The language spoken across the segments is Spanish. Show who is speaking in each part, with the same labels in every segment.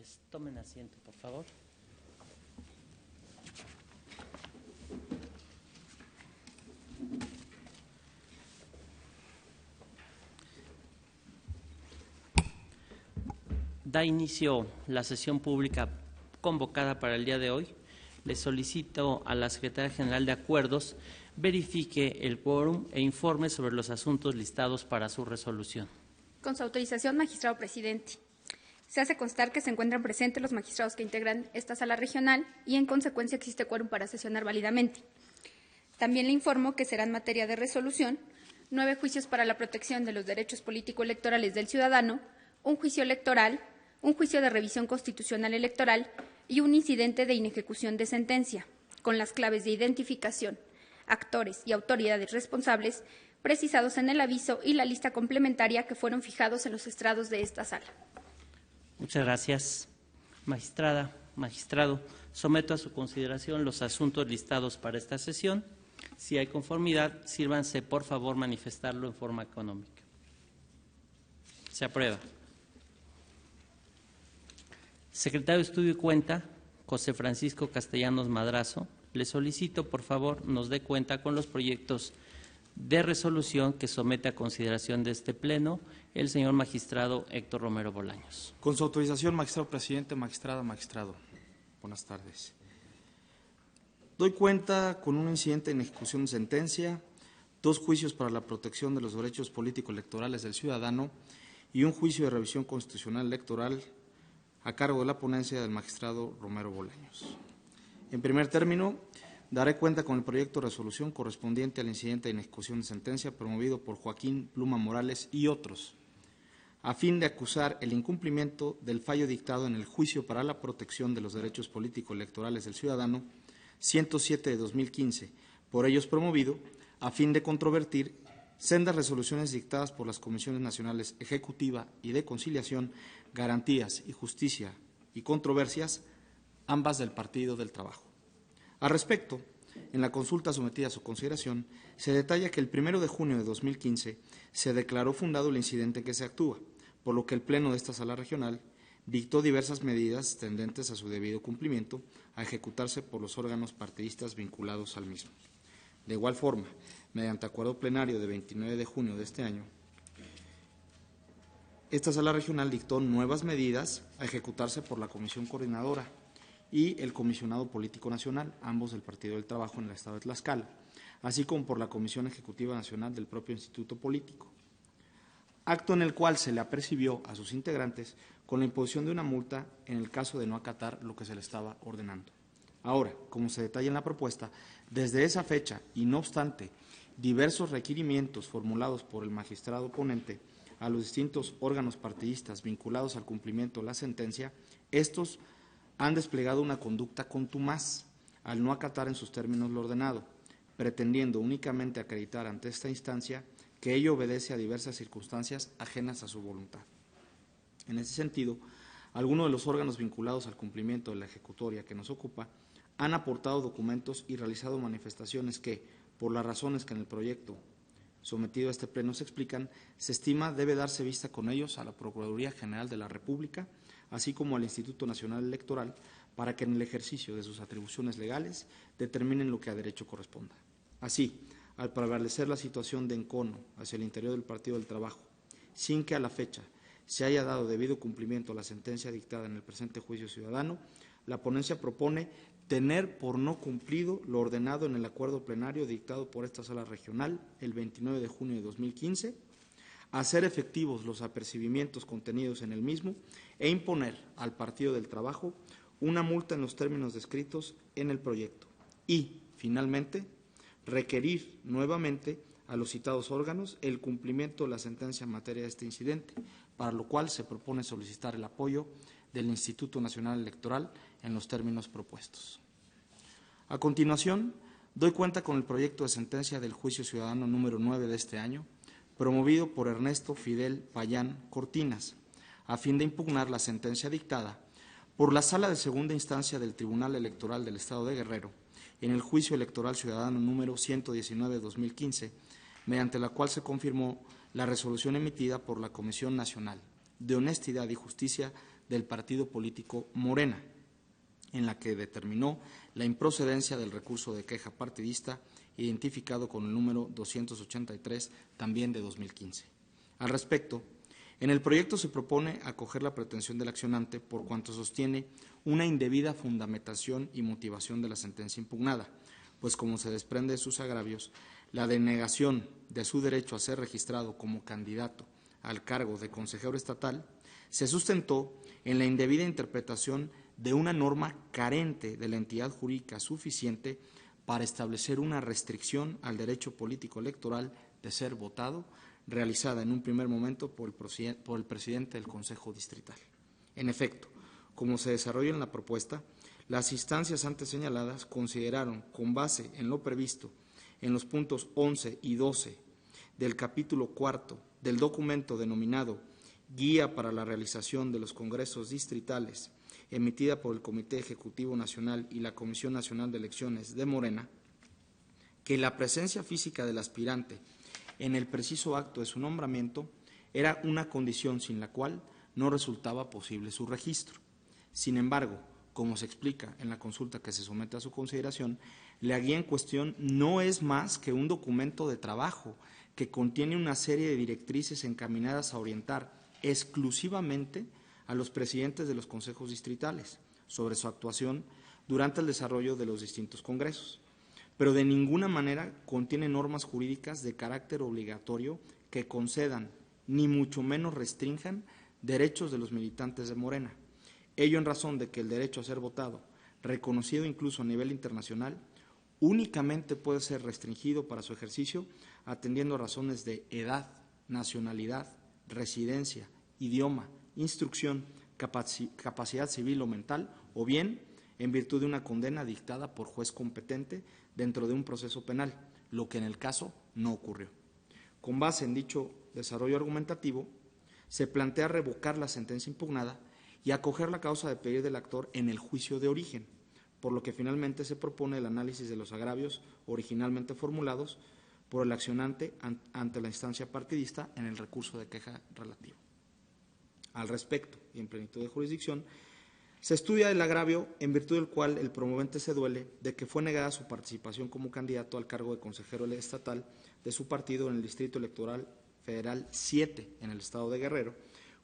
Speaker 1: tardes. Tomen asiento, por favor. Da inicio la sesión pública convocada para el día de hoy. Le solicito a la Secretaria General de Acuerdos verifique el quórum e informe sobre los asuntos listados para su resolución.
Speaker 2: Con su autorización, magistrado presidente. Se hace constar que se encuentran presentes los magistrados que integran esta sala regional y, en consecuencia, existe quórum para sesionar válidamente. También le informo que serán materia de resolución 9 juicios para la protección de los derechos político-electorales del ciudadano, un juicio electoral, un juicio de revisión constitucional electoral y un incidente de inejecución de sentencia, con las claves de identificación, actores y autoridades responsables precisados en el aviso y la lista complementaria que fueron fijados en los estrados de esta sala.
Speaker 1: Muchas gracias. Magistrada, magistrado, someto a su consideración los asuntos listados para esta sesión. Si hay conformidad, sírvanse por favor manifestarlo en forma económica. Se aprueba. Secretario de Estudio y Cuenta, José Francisco Castellanos Madrazo, le solicito por favor nos dé cuenta con los proyectos de resolución que somete a consideración de este Pleno el señor magistrado Héctor Romero Bolaños.
Speaker 3: Con su autorización, magistrado presidente, magistrada, magistrado. Buenas tardes. Doy cuenta con un incidente en ejecución de sentencia, 2 juicios para la protección de los derechos político-electorales del ciudadano y un juicio de revisión constitucional electoral a cargo de la ponencia del magistrado Romero Bolaños. En primer término, daré cuenta con el proyecto de resolución correspondiente al incidente en ejecución de sentencia promovido por Joaquín Pluma Morales y otros, a fin de acusar el incumplimiento del fallo dictado en el juicio para la protección de los derechos político-electorales del ciudadano 107 de 2015, por ellos promovido, a fin de controvertir sendas resoluciones dictadas por las Comisiones Nacionales Ejecutiva y de Conciliación, Garantías y Justicia y Controversias, ambas del Partido del Trabajo. Al respecto, en la consulta sometida a su consideración, se detalla que el 1 de junio de 2015 se declaró fundado el incidente en que se actúa, por lo que el Pleno de esta Sala Regional dictó diversas medidas tendentes a su debido cumplimiento a ejecutarse por los órganos partidistas vinculados al mismo. De igual forma, mediante acuerdo plenario de 29 de junio de este año, esta Sala Regional dictó nuevas medidas a ejecutarse por la Comisión Coordinadora y el Comisionado Político Nacional, ambos del Partido del Trabajo en el Estado de Tlaxcala, así como por la Comisión Ejecutiva Nacional del propio Instituto Político, acto en el cual se le apercibió a sus integrantes con la imposición de una multa en el caso de no acatar lo que se le estaba ordenando. Ahora, como se detalla en la propuesta, desde esa fecha y no obstante diversos requerimientos formulados por el magistrado ponente a los distintos órganos partidistas vinculados al cumplimiento de la sentencia, estos han desplegado una conducta contumaz al no acatar en sus términos lo ordenado, pretendiendo únicamente acreditar ante esta instancia que ello obedece a diversas circunstancias ajenas a su voluntad. En ese sentido, algunos de los órganos vinculados al cumplimiento de la ejecutoria que nos ocupa han aportado documentos y realizado manifestaciones que, por las razones que en el proyecto sometido a este Pleno se explican, se estima debe darse vista con ellos a la Procuraduría General de la República, así como al Instituto Nacional Electoral, para que en el ejercicio de sus atribuciones legales determinen lo que a derecho corresponda. Así, al prevalecer la situación de encono hacia el interior del Partido del Trabajo, sin que a la fecha se haya dado debido cumplimiento a la sentencia dictada en el presente juicio ciudadano, la ponencia propone tener por no cumplido lo ordenado en el acuerdo plenario dictado por esta Sala Regional el 29 de junio de 2015, hacer efectivos los apercibimientos contenidos en el mismo e imponer al Partido del Trabajo una multa en los términos descritos en el proyecto y, finalmente, requerir nuevamente a los citados órganos el cumplimiento de la sentencia en materia de este incidente, para lo cual se propone solicitar el apoyo del Instituto Nacional Electoral en los términos propuestos. A continuación, doy cuenta con el proyecto de sentencia del juicio ciudadano número 9 de este año, promovido por Ernesto Fidel Payán Cortinas, a fin de impugnar la sentencia dictada por la Sala de Segunda Instancia del Tribunal Electoral del Estado de Guerrero en el juicio electoral ciudadano número 119 de 2015, mediante la cual se confirmó la resolución emitida por la Comisión Nacional de Honestidad y Justicia del partido político Morena, en la que determinó la improcedencia del recurso de queja partidista identificado con el número 283, también de 2015. Al respecto, en el proyecto se propone acoger la pretensión del accionante por cuanto sostiene una indebida fundamentación y motivación de la sentencia impugnada, pues como se desprende de sus agravios, la denegación de su derecho a ser registrado como candidato al cargo de consejero estatal se sustentó en la indebida interpretación de una norma carente de la entidad jurídica suficiente para establecer una restricción al derecho político electoral de ser votado, realizada en un primer momento por el presidente del Consejo Distrital. En efecto, como se desarrolla en la propuesta, las instancias antes señaladas consideraron, con base en lo previsto en los puntos 11 y 12 del capítulo 4 del documento denominado Guía para la realización de los congresos distritales, emitida por el Comité Ejecutivo Nacional y la Comisión Nacional de Elecciones de Morena, que la presencia física del aspirante en el preciso acto de su nombramiento era una condición sin la cual no resultaba posible su registro. Sin embargo, como se explica en la consulta que se somete a su consideración, la guía en cuestión no es más que un documento de trabajo que contiene una serie de directrices encaminadas a orientar exclusivamente a los presidentes de los consejos distritales sobre su actuación durante el desarrollo de los distintos congresos, pero de ninguna manera contiene normas jurídicas de carácter obligatorio que concedan, ni mucho menos restrinjan, derechos de los militantes de Morena. Ello en razón de que el derecho a ser votado, reconocido incluso a nivel internacional, únicamente puede ser restringido para su ejercicio atendiendo a razones de edad, nacionalidad, residencia, idioma, instrucción, capacidad civil o mental, o bien en virtud de una condena dictada por juez competente dentro de un proceso penal, lo que en el caso no ocurrió. Con base en dicho desarrollo argumentativo, se plantea revocar la sentencia impugnada y acoger la causa de pedir del actor en el juicio de origen, por lo que finalmente se propone el análisis de los agravios originalmente formulados por el accionante ante la instancia partidista en el recurso de queja relativo. Al respecto, y en plenitud de jurisdicción, se estudia el agravio en virtud del cual el promovente se duele de que fue negada su participación como candidato al cargo de consejero estatal de su partido en el Distrito Electoral Federal 7 en el estado de Guerrero,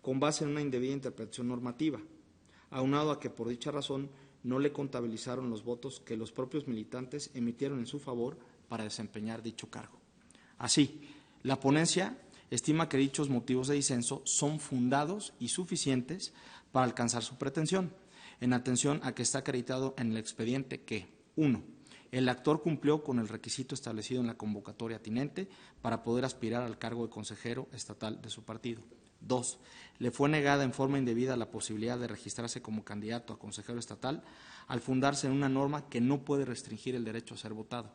Speaker 3: con base en una indebida interpretación normativa, aunado a que por dicha razón no le contabilizaron los votos que los propios militantes emitieron en su favor para desempeñar dicho cargo. Así, la ponencia estima que dichos motivos de disenso son fundados y suficientes para alcanzar su pretensión, en atención a que está acreditado en el expediente que, 1. El actor cumplió con el requisito establecido en la convocatoria atinente para poder aspirar al cargo de consejero estatal de su partido. 2. Le fue negada en forma indebida la posibilidad de registrarse como candidato a consejero estatal al fundarse en una norma que no puede restringir el derecho a ser votado.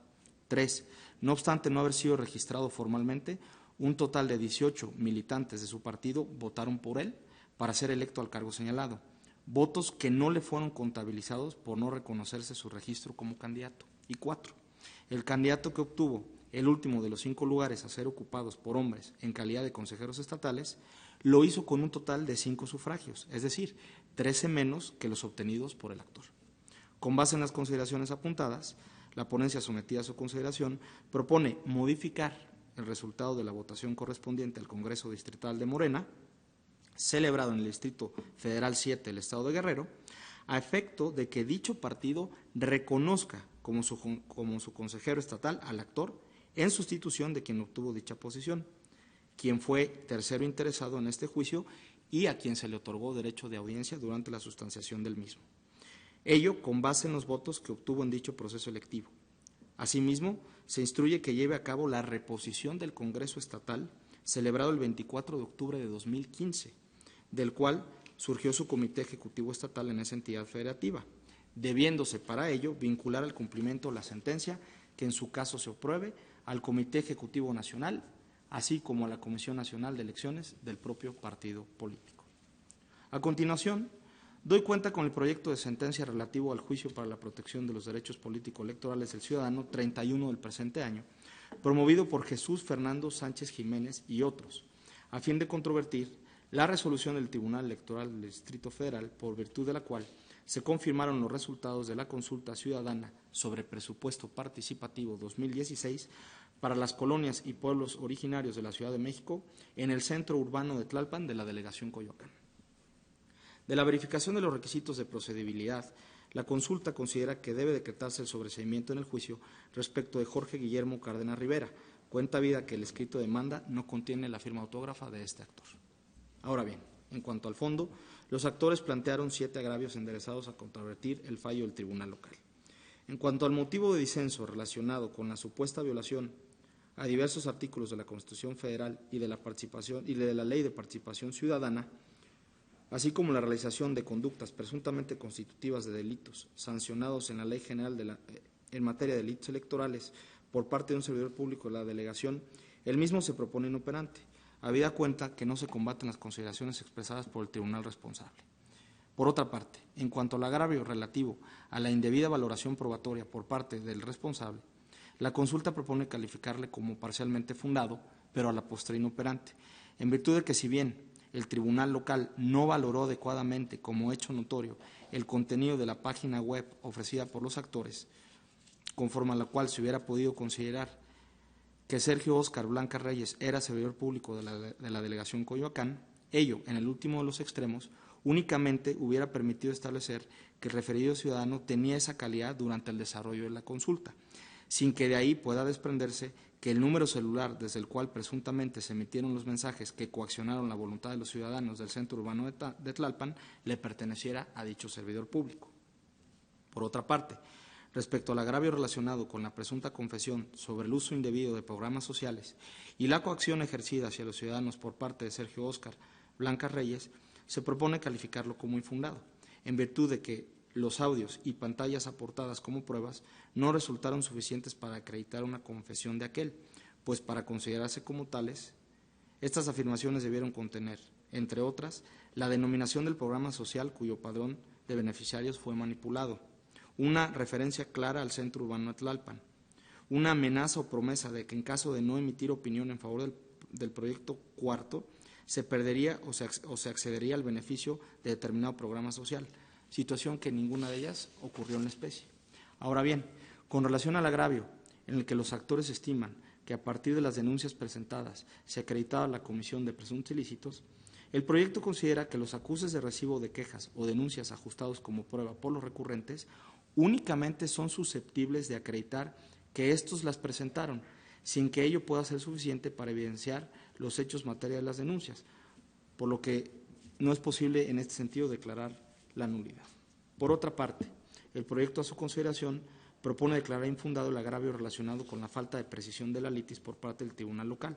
Speaker 3: 3. No obstante no haber sido registrado formalmente, un total de 18 militantes de su partido votaron por él para ser electo al cargo señalado, votos que no le fueron contabilizados por no reconocerse su registro como candidato. Y 4. El candidato que obtuvo el último de los 5 lugares a ser ocupados por hombres en calidad de consejeros estatales, lo hizo con un total de 5 sufragios, es decir, 13 menos que los obtenidos por el actor. Con base en las consideraciones apuntadas, la ponencia sometida a su consideración propone modificar el resultado de la votación correspondiente al Congreso Distrital de Morena, celebrado en el Distrito Federal 7 del Estado de Guerrero, a efecto de que dicho partido reconozca como su consejero estatal al actor en sustitución de quien obtuvo dicha posición, quien fue tercero interesado en este juicio y a quien se le otorgó derecho de audiencia durante la sustanciación del mismo. Ello con base en los votos que obtuvo en dicho proceso electivo. Asimismo, se instruye que lleve a cabo la reposición del Congreso Estatal celebrado el 24 de octubre de 2015, del cual surgió su Comité Ejecutivo Estatal en esa entidad federativa, debiéndose para ello vincular al cumplimiento la sentencia que en su caso se apruebe al Comité Ejecutivo Nacional, así como a la Comisión Nacional de Elecciones del propio partido político. A continuación, doy cuenta con el proyecto de sentencia relativo al juicio para la protección de los derechos político-electorales del ciudadano 31 del presente año, promovido por Jesús Fernando Sánchez Jiménez y otros, a fin de controvertir la resolución del Tribunal Electoral del Distrito Federal, por virtud de la cual se confirmaron los resultados de la consulta ciudadana sobre presupuesto participativo 2016 para las colonias y pueblos originarios de la Ciudad de México en el centro urbano de Tlalpan de la delegación Coyoacán. De la verificación de los requisitos de procedibilidad, la consulta considera que debe decretarse el sobreseimiento en el juicio respecto de Jorge Guillermo Cárdenas Rivera, cuenta vida que el escrito de demanda no contiene la firma autógrafa de este actor. Ahora bien, en cuanto al fondo, los actores plantearon 7 agravios enderezados a controvertir el fallo del tribunal local. En cuanto al motivo de disenso relacionado con la supuesta violación a diversos artículos de la Constitución Federal y de la Ley de Participación Ciudadana, así como la realización de conductas presuntamente constitutivas de delitos sancionados en la Ley General en materia de delitos electorales por parte de un servidor público de la delegación, el mismo se propone inoperante, habida cuenta que no se combaten las consideraciones expresadas por el tribunal responsable. Por otra parte, en cuanto al agravio relativo a la indebida valoración probatoria por parte del responsable, la consulta propone calificarle como parcialmente fundado, pero a la postre inoperante, en virtud de que si bien el tribunal local no valoró adecuadamente como hecho notorio el contenido de la página web ofrecida por los actores, conforme a la cual se hubiera podido considerar que Sergio Óscar Blanca Reyes era servidor público de la delegación Coyoacán, ello, en el último de los extremos, únicamente hubiera permitido establecer que el referido ciudadano tenía esa calidad durante el desarrollo de la consulta, sin que de ahí pueda desprenderse que el número celular desde el cual presuntamente se emitieron los mensajes que coaccionaron la voluntad de los ciudadanos del centro urbano de Tlalpan le perteneciera a dicho servidor público. Por otra parte, respecto al agravio relacionado con la presunta confesión sobre el uso indebido de programas sociales y la coacción ejercida hacia los ciudadanos por parte de Sergio Óscar Blanca Reyes, se propone calificarlo como infundado, en virtud de que los audios y pantallas aportadas como pruebas no resultaron suficientes para acreditar una confesión de aquel, pues para considerarse como tales, estas afirmaciones debieron contener, entre otras, la denominación del programa social cuyo padrón de beneficiarios fue manipulado, una referencia clara al centro urbano de Tlalpan, una amenaza o promesa de que en caso de no emitir opinión en favor del proyecto cuarto, se perdería o se accedería al beneficio de determinado programa social, situación que ninguna de ellas ocurrió en la especie. Ahora bien, con relación al agravio, en el que los actores estiman que a partir de las denuncias presentadas se acreditaba la comisión de presuntos ilícitos, el proyecto considera que los acuses de recibo de quejas o denuncias ajustados como prueba por los recurrentes únicamente son susceptibles de acreditar que éstos las presentaron, sin que ello pueda ser suficiente para evidenciar los hechos materia de las denuncias, por lo que no es posible en este sentido declarar la nulidad. Por otra parte, el proyecto a su consideración propone declarar infundado el agravio relacionado con la falta de precisión de la litis por parte del tribunal local,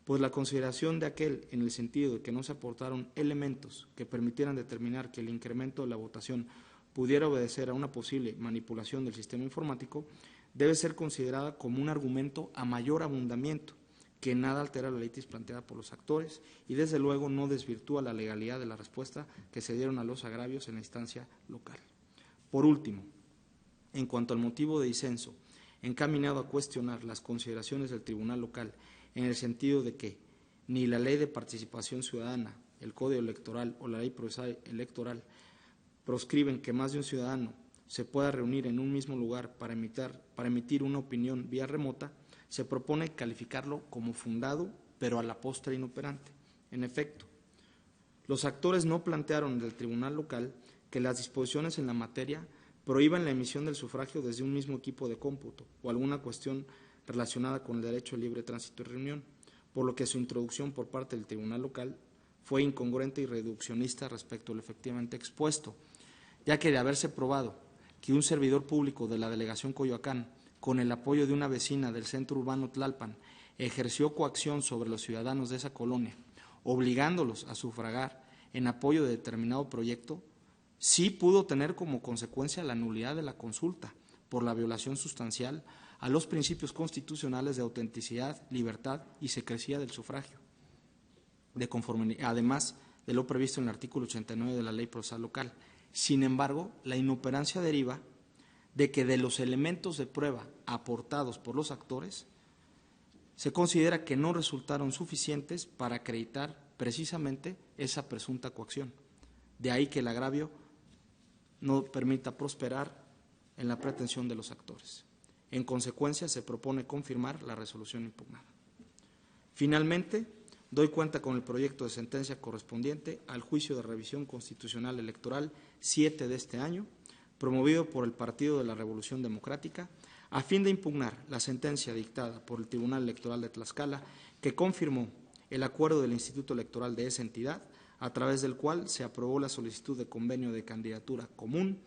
Speaker 3: pues la consideración de aquel en el sentido de que no se aportaron elementos que permitieran determinar que el incremento de la votación pudiera obedecer a una posible manipulación del sistema informático, debe ser considerada como un argumento a mayor abundamiento, que nada altera la litis planteada por los actores y desde luego no desvirtúa la legalidad de la respuesta que se dieron a los agravios en la instancia local. Por último, en cuanto al motivo de disenso, encaminado a cuestionar las consideraciones del tribunal local en el sentido de que ni la Ley de Participación Ciudadana, el Código Electoral o la Ley Procesal Electoral proscriben que más de un ciudadano se pueda reunir en un mismo lugar para emitir una opinión vía remota, se propone calificarlo como fundado, pero a la postre inoperante. En efecto, los actores no plantearon del tribunal local que las disposiciones en la materia prohíban la emisión del sufragio desde un mismo equipo de cómputo o alguna cuestión relacionada con el derecho al libre tránsito y reunión, por lo que su introducción por parte del tribunal local fue incongruente y reduccionista respecto a lo efectivamente expuesto, ya que de haberse probado que un servidor público de la delegación Coyoacán, con el apoyo de una vecina del centro urbano Tlalpan, ejerció coacción sobre los ciudadanos de esa colonia, obligándolos a sufragar en apoyo de determinado proyecto, sí pudo tener como consecuencia la nulidad de la consulta por la violación sustancial a los principios constitucionales de autenticidad, libertad y secrecía del sufragio, además de lo previsto en el artículo 89 de la Ley Procesal Local. Sin embargo, la inoperancia deriva de que de los elementos de prueba aportados por los actores, se considera que no resultaron suficientes para acreditar precisamente esa presunta coacción. De ahí que el agravio no permita prosperar en la pretensión de los actores. En consecuencia, se propone confirmar la resolución impugnada. Finalmente, doy cuenta con el proyecto de sentencia correspondiente al juicio de revisión constitucional electoral 7 de este año, promovido por el Partido de la Revolución Democrática, a fin de impugnar la sentencia dictada por el Tribunal Electoral de Tlaxcala, que confirmó el acuerdo del Instituto Electoral de esa entidad, a través del cual se aprobó la solicitud de convenio de candidatura común,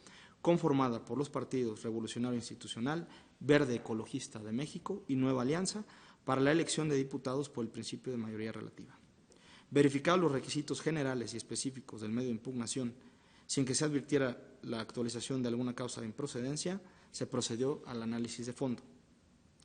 Speaker 3: conformada por los partidos Revolucionario Institucional, Verde Ecologista de México y Nueva Alianza, para la elección de diputados por el principio de mayoría relativa. Verificados los requisitos generales y específicos del medio de impugnación, sin que se advirtiera la actualización de alguna causa de improcedencia, se procedió al análisis de fondo.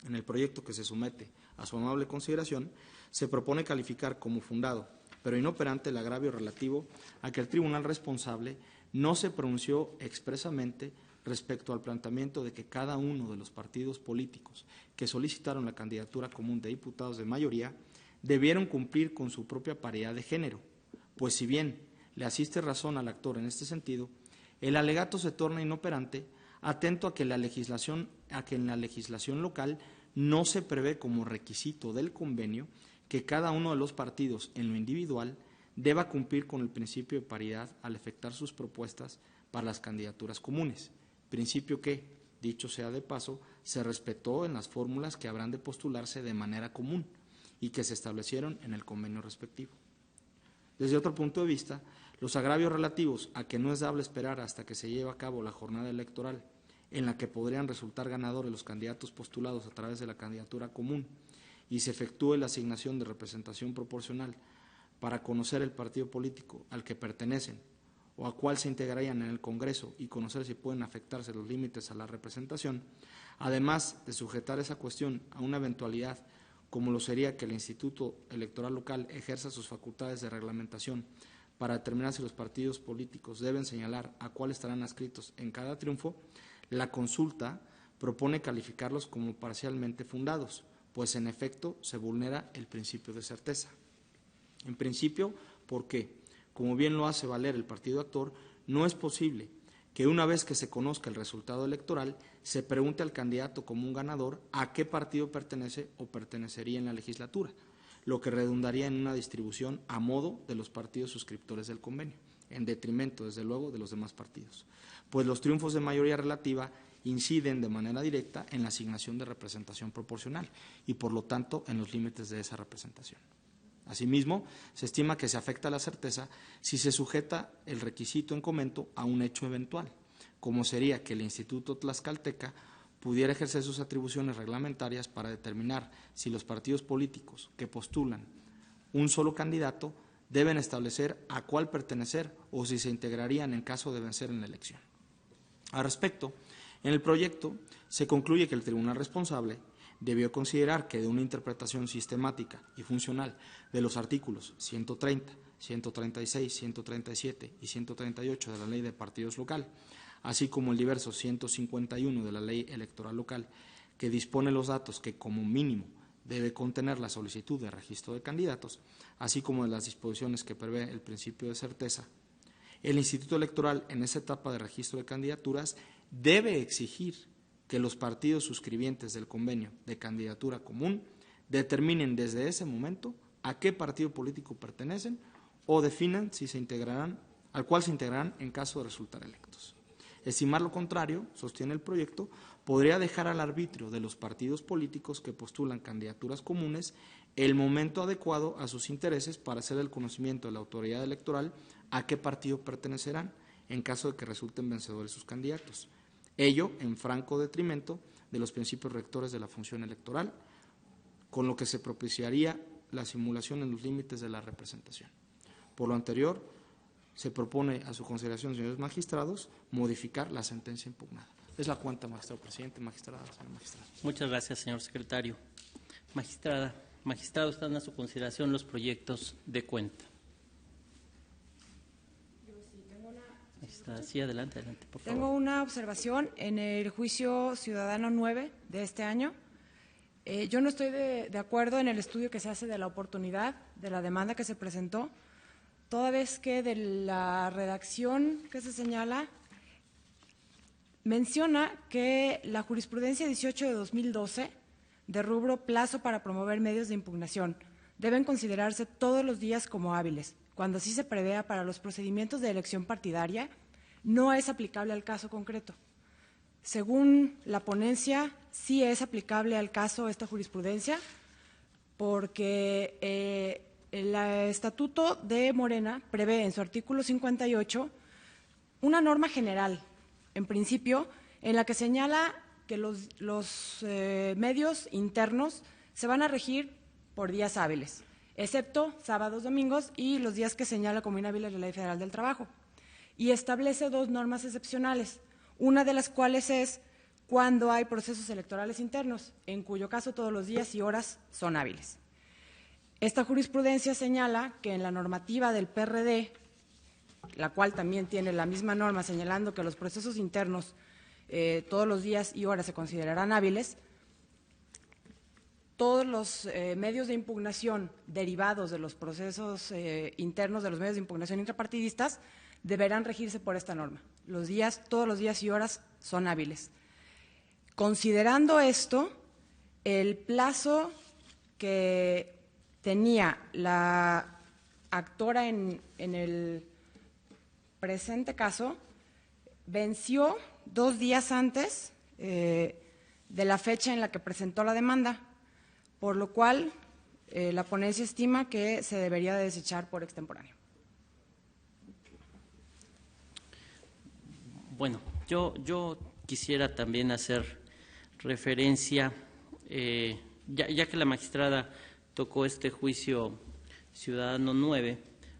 Speaker 3: En el proyecto que se somete a su amable consideración, se propone calificar como fundado, pero inoperante, el agravio relativo a que el tribunal responsable no se pronunció expresamente respecto al planteamiento de que cada uno de los partidos políticos que solicitaron la candidatura común de diputados de mayoría debieron cumplir con su propia paridad de género, pues si bien le asiste razón al actor en este sentido, el alegato se torna inoperante atento a que en la legislación local no se prevé como requisito del convenio que cada uno de los partidos en lo individual deba cumplir con el principio de paridad al efectuar sus propuestas para las candidaturas comunes, principio que, dicho sea de paso, se respetó en las fórmulas que habrán de postularse de manera común y que se establecieron en el convenio respectivo. Desde otro punto de vista, los agravios relativos a que no es dable esperar hasta que se lleve a cabo la jornada electoral, en la que podrían resultar ganadores los candidatos postulados a través de la candidatura común y se efectúe la asignación de representación proporcional para conocer el partido político al que pertenecen o a cuál se integrarían en el Congreso y conocer si pueden afectarse los límites a la representación, además de sujetar esa cuestión a una eventualidad como lo sería que el Instituto Electoral Local ejerza sus facultades de reglamentación para determinar si los partidos políticos deben señalar a cuál estarán adscritos en cada triunfo, la consulta propone calificarlos como parcialmente fundados, pues en efecto se vulnera el principio de certeza. En principio, porque, como bien lo hace valer el partido actor, no es posible que una vez que se conozca el resultado electoral, se pregunte al candidato como un ganador a qué partido pertenece o pertenecería en la legislatura, lo que redundaría en una distribución a modo de los partidos suscriptores del convenio, en detrimento, desde luego, de los demás partidos, pues los triunfos de mayoría relativa inciden de manera directa en la asignación de representación proporcional y, por lo tanto, en los límites de esa representación. Asimismo, se estima que se afecta la certeza si se sujeta el requisito en comento a un hecho eventual, como sería que el Instituto Tlaxcalteca pudiera ejercer sus atribuciones reglamentarias para determinar si los partidos políticos que postulan un solo candidato deben establecer a cuál pertenecer o si se integrarían en caso de vencer en la elección. Al respecto, en el proyecto se concluye que el tribunal responsable debió considerar que de una interpretación sistemática y funcional de los artículos 130, 136, 137 y 138 de la Ley de Partidos Local, así como el diverso 151 de la Ley Electoral Local, que dispone los datos que como mínimo debe contener la solicitud de registro de candidatos, así como de las disposiciones que prevé el principio de certeza, el Instituto Electoral en esa etapa de registro de candidaturas debe exigir que los partidos suscribientes del convenio de candidatura común determinen desde ese momento a qué partido político pertenecen o definan si se integrarán, al cual se integrarán en caso de resultar electos. Estimar lo contrario, sostiene el proyecto, podría dejar al arbitrio de los partidos políticos que postulan candidaturas comunes el momento adecuado a sus intereses para hacer el conocimiento de la autoridad electoral a qué partido pertenecerán en caso de que resulten vencedores sus candidatos. Ello en franco detrimento de los principios rectores de la función electoral, con lo que se propiciaría la simulación en los límites de la representación. Por lo anterior, se propone a su consideración, señores magistrados, modificar la sentencia impugnada. Es la cuenta, magistrado presidente, magistrada, señor magistrado.
Speaker 1: Muchas gracias, señor secretario. Magistrada, magistrado, están a su consideración los proyectos de cuenta. Sí, adelante, por favor.
Speaker 4: Tengo una observación en el juicio ciudadano 9 de este año. Yo no estoy de acuerdo en el estudio que se hace de la oportunidad de la demanda que se presentó, toda vez que de la redacción que se señala menciona que la jurisprudencia 18 de 2012 de rubro plazo para promover medios de impugnación deben considerarse todos los días como hábiles, cuando así se prevea para los procedimientos de elección partidaria, no es aplicable al caso concreto. Según la ponencia, sí es aplicable al caso esta jurisprudencia, porque el Estatuto de Morena prevé en su artículo 58 una norma general, en principio, en la que señala que los medios internos se van a regir por días hábiles, excepto sábados, domingos y los días que señala como inhábiles la Ley Federal del Trabajo. Y establece dos normas excepcionales, una de las cuales es cuando hay procesos electorales internos, en cuyo caso todos los días y horas son hábiles. Esta jurisprudencia señala que en la normativa del PRD, la cual también tiene la misma norma señalando que los procesos internos todos los días y horas se considerarán hábiles, todos los medios de impugnación derivados de los procesos internos de los medios de impugnación intrapartidistas deberán regirse por esta norma. Todos los días y horas son hábiles. Considerando esto, el plazo que tenía la actora en el presente caso venció 2 días antes de la fecha en la que presentó la demanda, por lo cual la ponencia estima que se debería de desechar por extemporáneo.
Speaker 1: Bueno, yo quisiera también hacer referencia, ya que la magistrada tocó este juicio ciudadano 9,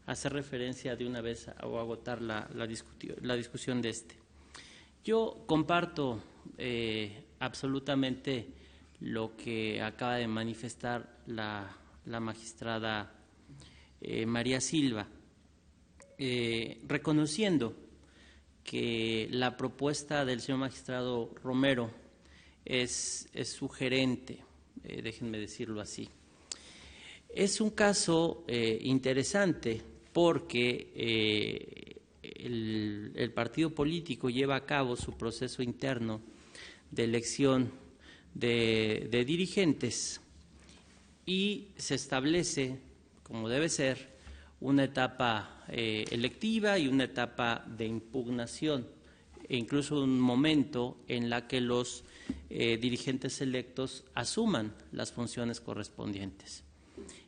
Speaker 1: hacer referencia de una vez o agotar la discusión de este. Yo comparto absolutamente lo que acaba de manifestar la magistrada María Silva, reconociendo que la propuesta del señor magistrado Romero es sugerente, déjenme decirlo así. Es un caso interesante porque el partido político lleva a cabo su proceso interno de elección de dirigentes y se establece, como debe ser, una etapa electiva y una etapa de impugnación, e incluso un momento en la que los dirigentes electos asuman las funciones correspondientes.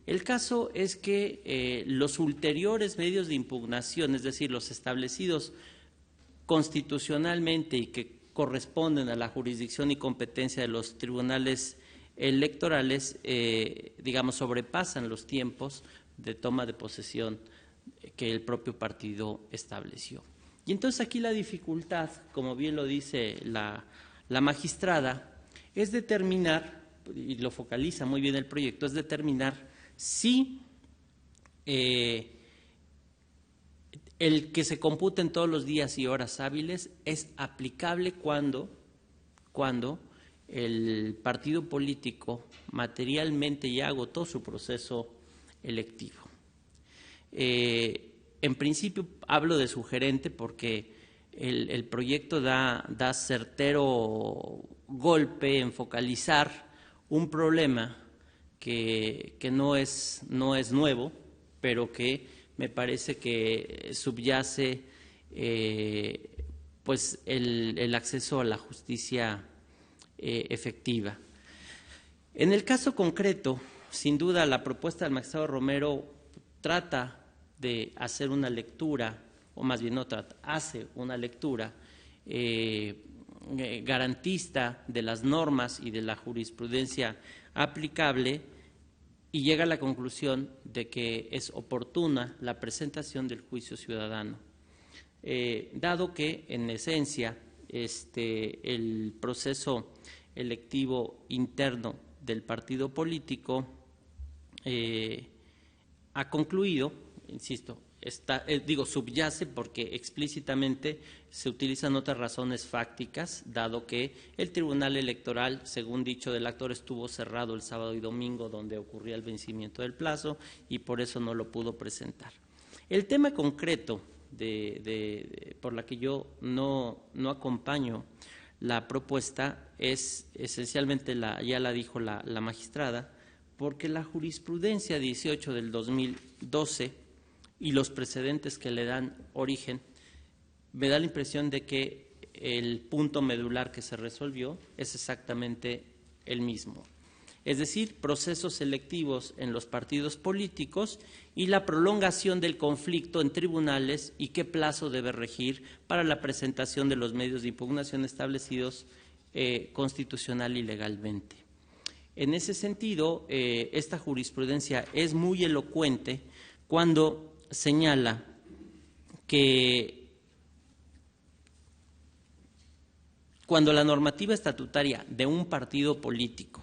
Speaker 1: El caso es que los ulteriores medios de impugnación, es decir, los establecidos constitucionalmente y que corresponden a la jurisdicción y competencia de los tribunales electorales, digamos, sobrepasan los tiempos de toma de posesión que el propio partido estableció. Y entonces aquí la dificultad, como bien lo dice la magistrada, es determinar, y lo focaliza muy bien el proyecto, es determinar si el que se computen todos los días y horas hábiles es aplicable cuando el partido político materialmente ya agotó su proceso electivo. En principio hablo de sugerente porque el proyecto da certero golpe en focalizar un problema que no es nuevo, pero que me parece que subyace pues el acceso a la justicia efectiva. En el caso concreto, sin duda, la propuesta del magistrado Romero trata de hacer una lectura, o más bien no trata, hace una lectura garantista de las normas y de la jurisprudencia aplicable y llega a la conclusión de que es oportuna la presentación del juicio ciudadano, dado que en esencia el proceso electivo interno del partido político ha concluido, insisto, subyace porque explícitamente se utilizan otras razones fácticas, dado que el Tribunal Electoral, según dicho del actor, estuvo cerrado el sábado y domingo donde ocurría el vencimiento del plazo y por eso no lo pudo presentar. El tema concreto por la que yo no acompaño la propuesta es esencialmente, ya la dijo la magistrada, porque la jurisprudencia 18 del 2012 y los precedentes que le dan origen, me da la impresión de que el punto medular que se resolvió es exactamente el mismo. Es decir, procesos selectivos en los partidos políticos y la prolongación del conflicto en tribunales y qué plazo debe regir para la presentación de los medios de impugnación establecidos constitucional y legalmente. En ese sentido, esta jurisprudencia es muy elocuente cuando señala que cuando la normativa estatutaria de un partido político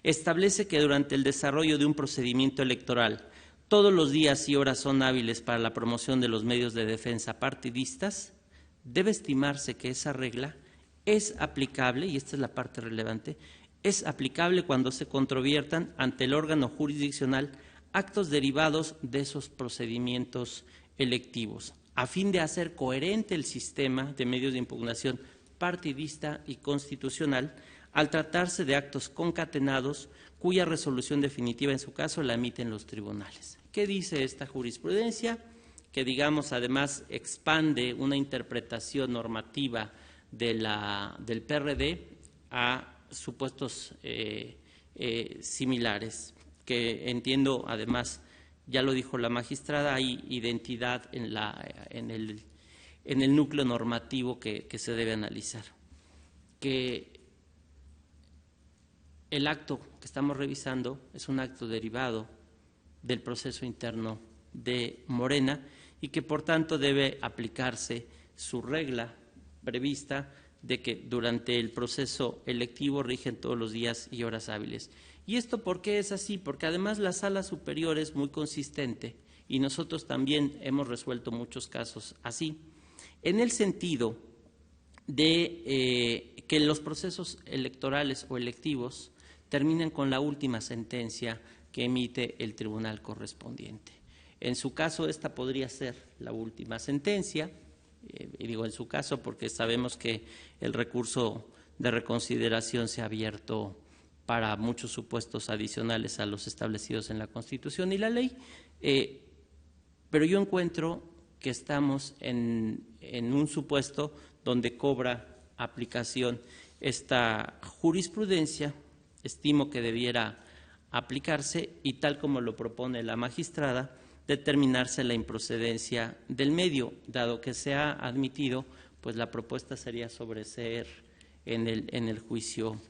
Speaker 1: establece que durante el desarrollo de un procedimiento electoral todos los días y horas son hábiles para la promoción de los medios de defensa partidistas, debe estimarse que esa regla es aplicable, y esta es la parte relevante, es aplicable cuando se controviertan ante el órgano jurisdiccional actos derivados de esos procedimientos electivos, a fin de hacer coherente el sistema de medios de impugnación partidista y constitucional al tratarse de actos concatenados cuya resolución definitiva en su caso la emiten los tribunales. ¿Qué dice esta jurisprudencia? Que, digamos, además expande una interpretación normativa del PRD a supuestos similares, que entiendo, además, ya lo dijo la magistrada, hay identidad en el núcleo normativo que se debe analizar. Que el acto que estamos revisando es un acto derivado del proceso interno de Morena y que, por tanto, debe aplicarse su regla prevista de que durante el proceso electivo rigen todos los días y horas hábiles. ¿Y esto por qué es así? Porque además la Sala Superior es muy consistente y nosotros también hemos resuelto muchos casos así, en el sentido de que los procesos electorales o electivos terminan con la última sentencia que emite el tribunal correspondiente. En su caso, esta podría ser la última sentencia, y digo en su caso porque sabemos que el recurso de reconsideración se ha abierto para muchos supuestos adicionales a los establecidos en la Constitución y la ley, pero yo encuentro que estamos en un supuesto donde cobra aplicación esta jurisprudencia, estimo que debiera aplicarse y, tal como lo propone la magistrada, determinarse la improcedencia del medio. Dado que se ha admitido, pues la propuesta sería sobreseer en el juicio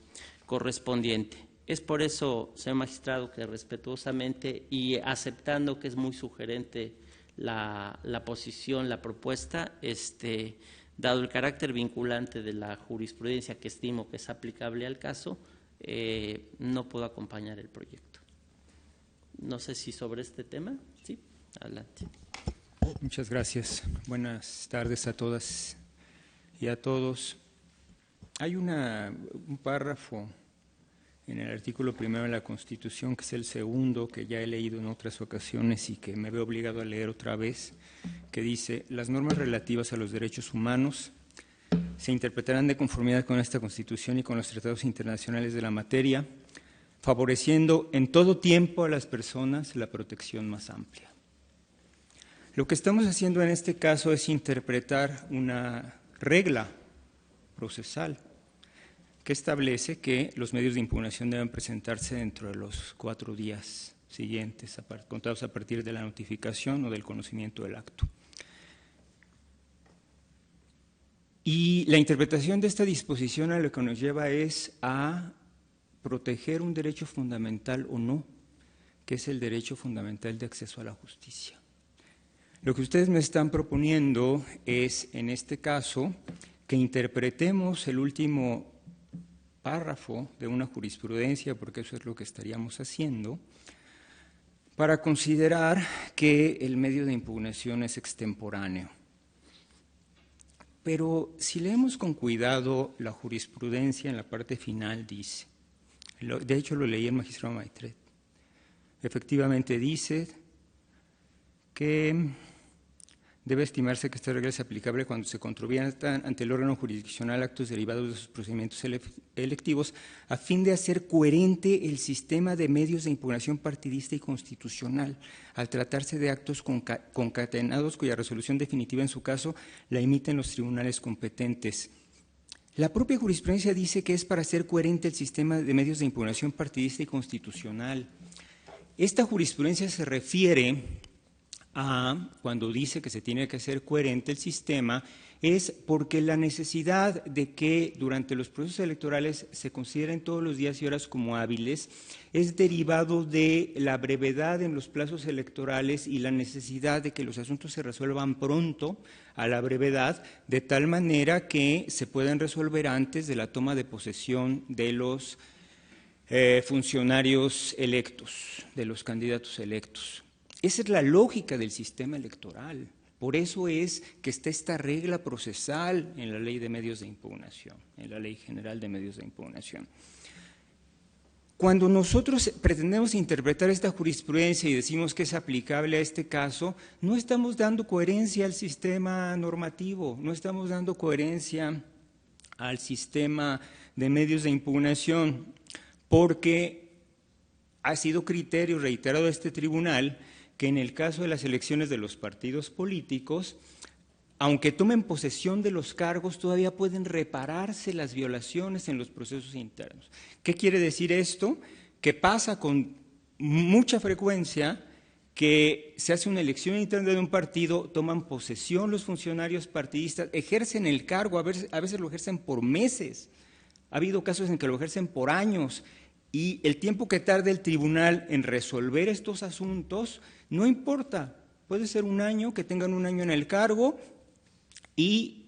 Speaker 1: correspondiente. Es por eso, señor magistrado, que respetuosamente y aceptando que es muy sugerente la posición, la propuesta, dado el carácter vinculante de la jurisprudencia que estimo que es aplicable al caso, no puedo acompañar el proyecto. No sé si sobre este tema, sí, adelante.
Speaker 5: Muchas gracias. Buenas tardes a todas y a todos. Hay un párrafo en el artículo 1 de la Constitución, que es el segundo, que ya he leído en otras ocasiones y que me veo obligado a leer otra vez, que dice: las normas relativas a los derechos humanos se interpretarán de conformidad con esta Constitución y con los tratados internacionales de la materia, favoreciendo en todo tiempo a las personas la protección más amplia. Lo que estamos haciendo en este caso es interpretar una regla procesal que establece que los medios de impugnación deben presentarse dentro de los 4 días siguientes, contados a partir de la notificación o del conocimiento del acto. Y la interpretación de esta disposición a lo que nos lleva es a proteger un derecho fundamental o no, que es el derecho fundamental de acceso a la justicia. Lo que ustedes me están proponiendo es, en este caso, que interpretemos el último párrafo de una jurisprudencia, porque eso es lo que estaríamos haciendo, para considerar que el medio de impugnación es extemporáneo. Pero si leemos con cuidado la jurisprudencia en la parte final dice, de hecho lo leí el magistrado Maitret, efectivamente dice que debe estimarse que esta regla es aplicable cuando se controviertan ante el órgano jurisdiccional actos derivados de sus procedimientos electivos a fin de hacer coherente el sistema de medios de impugnación partidista y constitucional, al tratarse de actos concatenados cuya resolución definitiva en su caso la emiten los tribunales competentes. La propia jurisprudencia dice que es para hacer coherente el sistema de medios de impugnación partidista y constitucional. Esta jurisprudencia se refiere a, cuando dice que se tiene que hacer coherente el sistema, es porque la necesidad de que durante los procesos electorales se consideren todos los días y horas como hábiles es derivado de la brevedad en los plazos electorales y la necesidad de que los asuntos se resuelvan pronto a la brevedad, de tal manera que se puedan resolver antes de la toma de posesión de los funcionarios electos, de los candidatos electos. Esa es la lógica del sistema electoral. Por eso es que está esta regla procesal en la Ley de Medios de Impugnación, en la Ley General de Medios de Impugnación. Cuando nosotros pretendemos interpretar esta jurisprudencia y decimos que es aplicable a este caso, no estamos dando coherencia al sistema normativo, no estamos dando coherencia al sistema de medios de impugnación, porque ha sido criterio reiterado de este tribunal que en el caso de las elecciones de los partidos políticos, aunque tomen posesión de los cargos, todavía pueden repararse las violaciones en los procesos internos. ¿Qué quiere decir esto? Que pasa con mucha frecuencia que se hace una elección interna de un partido, toman posesión los funcionarios partidistas, ejercen el cargo, a veces lo ejercen por meses. Ha habido casos en que lo ejercen por años, y el tiempo que tarde el tribunal en resolver estos asuntos no importa, puede ser un año, que tengan un año en el cargo y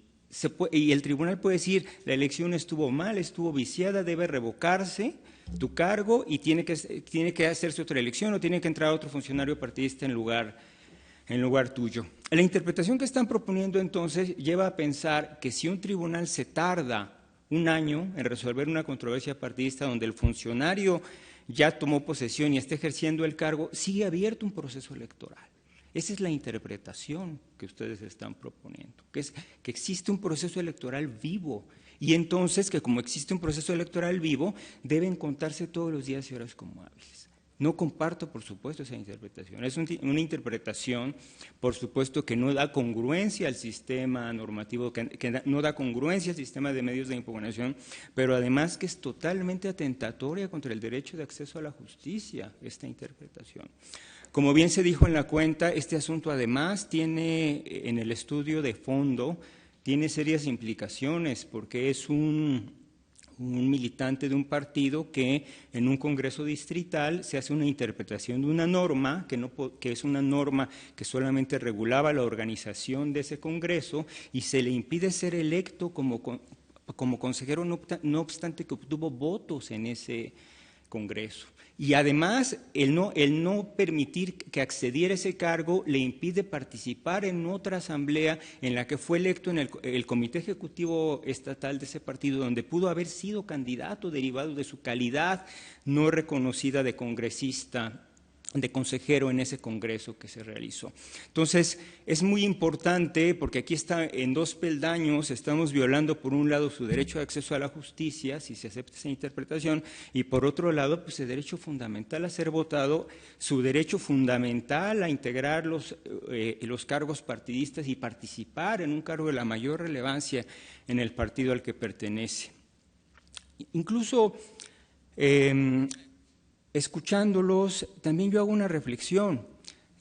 Speaker 5: el tribunal puede decir la elección estuvo mal, estuvo viciada, debe revocarse tu cargo y tiene que hacerse otra elección o tiene que entrar otro funcionario partidista en lugar tuyo. La interpretación que están proponiendo entonces lleva a pensar que si un tribunal se tarda un año en resolver una controversia partidista donde el funcionario ya tomó posesión y está ejerciendo el cargo, sigue abierto un proceso electoral. Esa es la interpretación que ustedes están proponiendo, que es que existe un proceso electoral vivo y entonces que como existe un proceso electoral vivo, deben contarse todos los días y horas como hábiles. No comparto, por supuesto, esa interpretación. Es una interpretación, por supuesto, que no da congruencia al sistema normativo, que no da congruencia al sistema de medios de impugnación, pero además que es totalmente atentatoria contra el derecho de acceso a la justicia, esta interpretación. Como bien se dijo en la cuenta, este asunto además tiene, en el estudio de fondo, tiene serias implicaciones, porque es un militante de un partido que en un congreso distrital se hace una interpretación de una norma, que es una norma que solamente regulaba la organización de ese congreso y se le impide ser electo como consejero, no obstante que obtuvo votos en ese congreso. Y además, el no permitir que accediera a ese cargo le impide participar en otra asamblea en la que fue electo en el comité ejecutivo estatal de ese partido, donde pudo haber sido candidato derivado de su calidad no reconocida de congresista, de consejero en ese congreso que se realizó. Entonces, es muy importante porque aquí está en dos peldaños, estamos violando por un lado su derecho de acceso a la justicia, si se acepta esa interpretación, y por otro lado, pues el derecho fundamental a ser votado, su derecho fundamental a integrar los cargos partidistas y participar en un cargo de la mayor relevancia en el partido al que pertenece. Incluso escuchándolos, también yo hago una reflexión.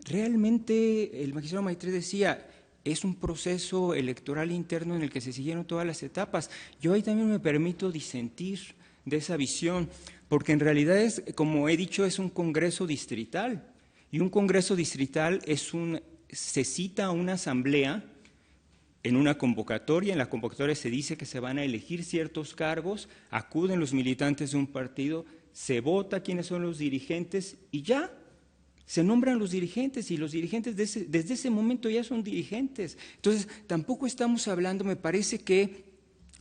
Speaker 5: Realmente el magistrado Maitret decía, es un proceso electoral interno en el que se siguieron todas las etapas. Yo ahí también me permito disentir de esa visión, porque en realidad es, como he dicho, es un congreso distrital. Y un congreso distrital se cita a una asamblea en una convocatoria. En la convocatoria se dice que se van a elegir ciertos cargos, acuden los militantes de un partido, se vota quiénes son los dirigentes y ya se nombran los dirigentes y los dirigentes desde ese momento ya son dirigentes. Entonces, tampoco estamos hablando, me parece que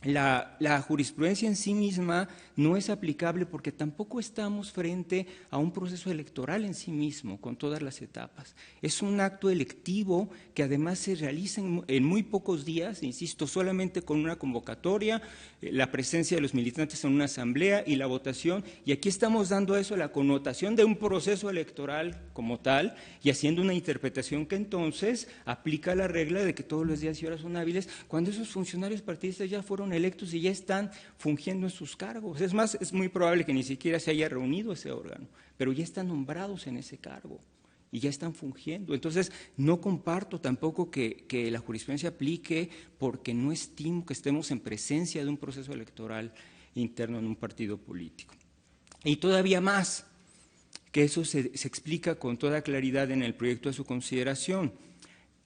Speaker 5: la jurisprudencia en sí misma no es aplicable porque tampoco estamos frente a un proceso electoral en sí mismo, con todas las etapas. Es un acto electivo que además se realiza en muy pocos días, insisto, solamente con una convocatoria, la presencia de los militantes en una asamblea y la votación, y aquí estamos dando a eso la connotación de un proceso electoral como tal y haciendo una interpretación que entonces aplica la regla de que todos los días y horas son hábiles cuando esos funcionarios partidistas ya fueron electos y ya están fungiendo en sus cargos. Es más, es muy probable que ni siquiera se haya reunido ese órgano, pero ya están nombrados en ese cargo y ya están fungiendo. Entonces, no comparto tampoco que la jurisprudencia aplique porque no estimo que estemos en presencia de un proceso electoral interno en un partido político. Y todavía más, que eso se explica con toda claridad en el proyecto a su consideración.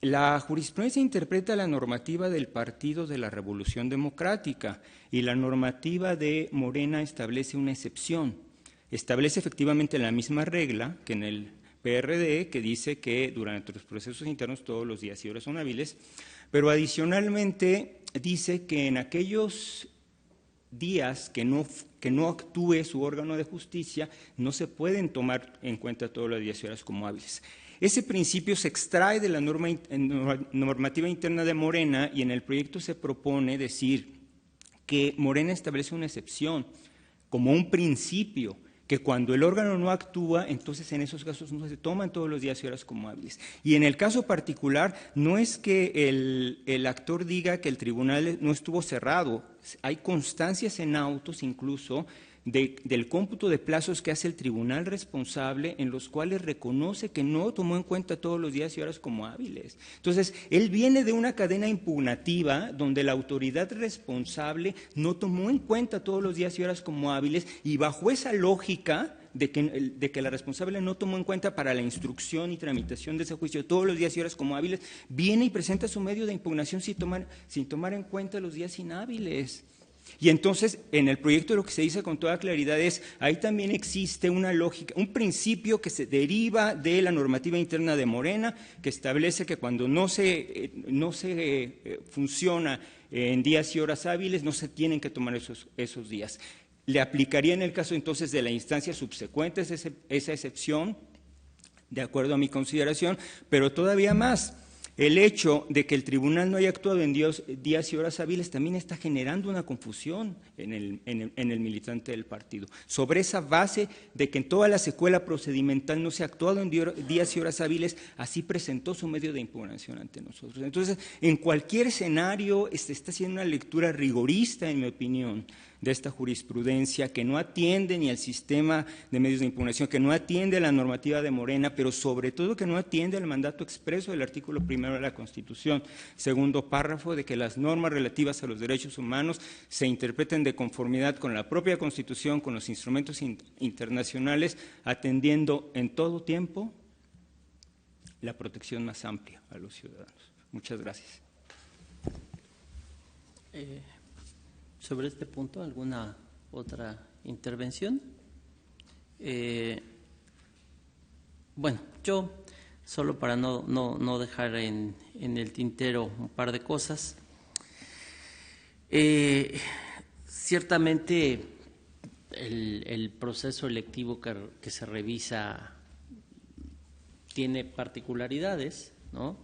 Speaker 5: La jurisprudencia interpreta la normativa del Partido de la Revolución Democrática y la normativa de Morena establece una excepción. Establece efectivamente la misma regla que en el PRD, que dice que durante los procesos internos todos los días y horas son hábiles, pero adicionalmente dice que en aquellos días que no actúe su órgano de justicia no se pueden tomar en cuenta todos los días y horas como hábiles. Ese principio se extrae de la normativa interna de Morena y en el proyecto se propone decir que Morena establece una excepción como un principio, que cuando el órgano no actúa, entonces en esos casos no se toman todos los días y horas como hábiles. Y en el caso particular, no es que el actor diga que el tribunal no estuvo cerrado, hay constancias en autos incluso del cómputo de plazos que hace el tribunal responsable en los cuales reconoce que no tomó en cuenta todos los días y horas como hábiles. Entonces, él viene de una cadena impugnativa donde la autoridad responsable no tomó en cuenta todos los días y horas como hábiles y bajo esa lógica de que la responsable no tomó en cuenta para la instrucción y tramitación de ese juicio todos los días y horas como hábiles, viene y presenta su medio de impugnación sin tomar en cuenta los días inhábiles. Y entonces, en el proyecto lo que se dice con toda claridad es, ahí también existe una lógica, un principio que se deriva de la normativa interna de Morena, que establece que cuando no se funciona en días y horas hábiles, no se tienen que tomar esos días. Le aplicaría en el caso entonces de la instancia subsecuente esa excepción, de acuerdo a mi consideración, pero todavía más. El hecho de que el tribunal no haya actuado en días y horas hábiles también está generando una confusión en el militante del partido. Sobre esa base de que en toda la secuela procedimental no se ha actuado en días y horas hábiles, así presentó su medio de impugnación ante nosotros. Entonces, en cualquier escenario se está haciendo una lectura rigorista, en mi opinión, de esta jurisprudencia que no atiende ni al sistema de medios de impugnación, que no atiende a la normativa de Morena, pero sobre todo que no atiende al mandato expreso del artículo 1 de la Constitución, segundo párrafo, de que las normas relativas a los derechos humanos se interpreten de conformidad con la propia Constitución, con los instrumentos internacionales, atendiendo en todo tiempo la protección más amplia a los ciudadanos. Muchas gracias.
Speaker 1: Sobre este punto, ¿alguna otra intervención? Bueno, yo, solo para no dejar en el tintero un par de cosas, ciertamente el proceso electivo que se revisa tiene particularidades, ¿no?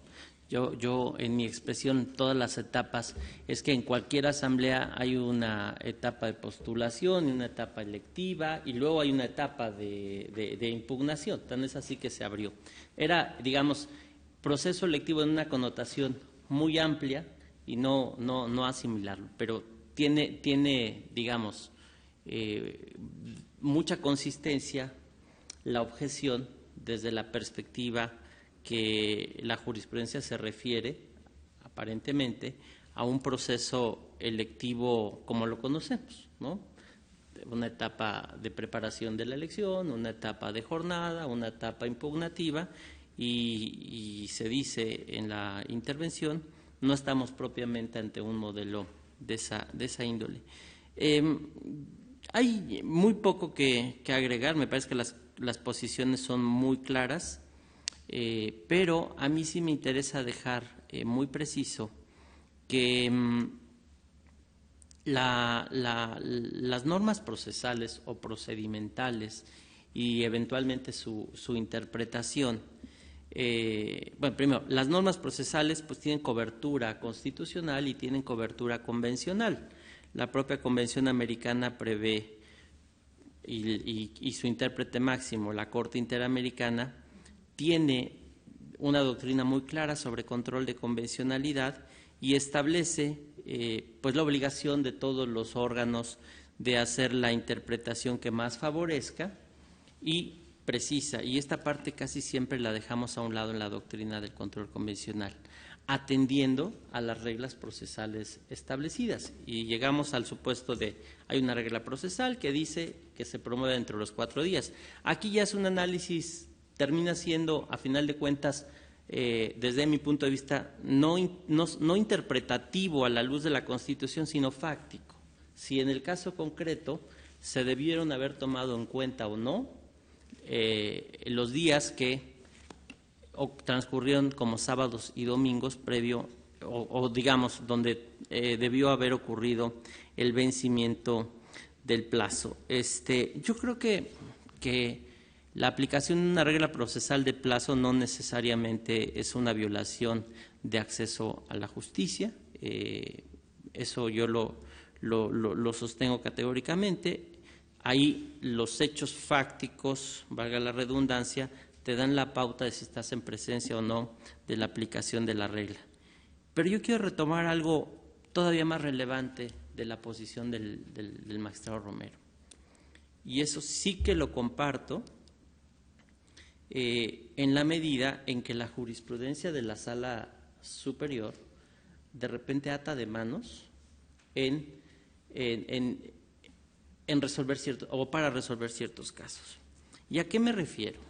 Speaker 1: Yo en mi expresión, todas las etapas, es que en cualquier asamblea hay una etapa de postulación y una etapa electiva y luego hay una etapa de impugnación, tan es así que se abrió. Era, digamos, proceso electivo en una connotación muy amplia y no asimilarlo, pero tiene digamos, mucha consistencia la objeción desde la perspectiva que la jurisprudencia se refiere, aparentemente, a un proceso electivo como lo conocemos, ¿no? Una etapa de preparación de la elección, una etapa de jornada, una etapa impugnativa, y se dice en la intervención, no estamos propiamente ante un modelo de esa índole. Hay muy poco que agregar, me parece que las posiciones son muy claras. pero a mí sí me interesa dejar muy preciso que las normas procesales o procedimentales y eventualmente su interpretación, bueno, primero, las normas procesales pues tienen cobertura constitucional y tienen cobertura convencional. La propia Convención Americana prevé, y su intérprete máximo, la Corte Interamericana, tiene una doctrina muy clara sobre control de convencionalidad y establece pues la obligación de todos los órganos de hacer la interpretación que más favorezca y precisa, y esta parte casi siempre la dejamos a un lado en la doctrina del control convencional, atendiendo a las reglas procesales establecidas. Y llegamos al supuesto de, hay una regla procesal que dice que se promueve entre los 4 días. Aquí ya es un análisis, termina siendo, a final de cuentas, desde mi punto de vista, no interpretativo a la luz de la Constitución, sino fáctico. Si en el caso concreto se debieron haber tomado en cuenta o no los días que transcurrieron como sábados y domingos previo, o digamos, donde debió haber ocurrido el vencimiento del plazo. Yo creo que la aplicación de una regla procesal de plazo no necesariamente es una violación de acceso a la justicia, eso yo lo sostengo categóricamente. Ahí los hechos fácticos, valga la redundancia, te dan la pauta de si estás en presencia o no de la aplicación de la regla. Pero yo quiero retomar algo todavía más relevante de la posición del magistrado Romero. Y eso sí que lo comparto en la medida en que la jurisprudencia de la Sala Superior de repente ata de manos en resolver ciertos, o para resolver ciertos casos. ¿Y a qué me refiero?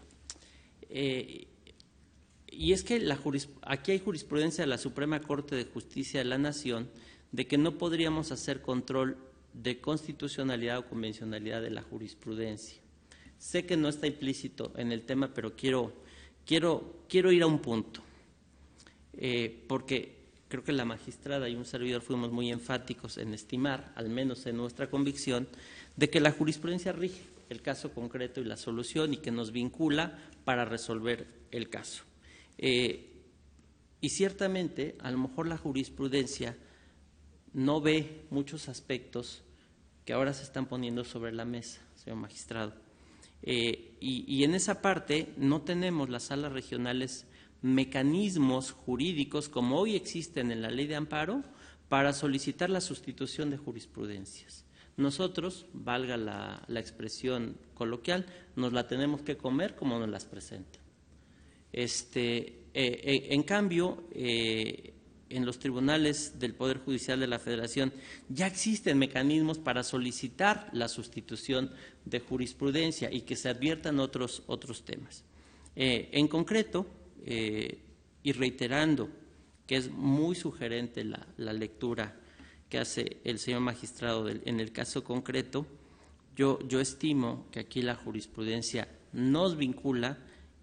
Speaker 1: Y es que aquí hay jurisprudencia de la Suprema Corte de Justicia de la Nación de que no podríamos hacer control de constitucionalidad o convencionalidad de la jurisprudencia. Sé que no está implícito en el tema, pero quiero ir a un punto, porque creo que la magistrada y un servidor fuimos muy enfáticos en estimar, al menos en nuestra convicción, de que la jurisprudencia rige el caso concreto y la solución y que nos vincula para resolver el caso. Y ciertamente, a lo mejor la jurisprudencia no ve muchos aspectos que ahora se están poniendo sobre la mesa, señor magistrado. Y en esa parte no tenemos las salas regionales mecanismos jurídicos como hoy existen en la ley de amparo para solicitar la sustitución de jurisprudencias. Nosotros, valga la expresión coloquial, nos la tenemos que comer como nos las presentan. En cambio, en los tribunales del Poder Judicial de la Federación ya existen mecanismos para solicitar la sustitución de jurisprudencia y que se adviertan otros temas. En concreto, y reiterando que es muy sugerente la lectura que hace el señor magistrado en el caso concreto, yo estimo que aquí la jurisprudencia nos vincula,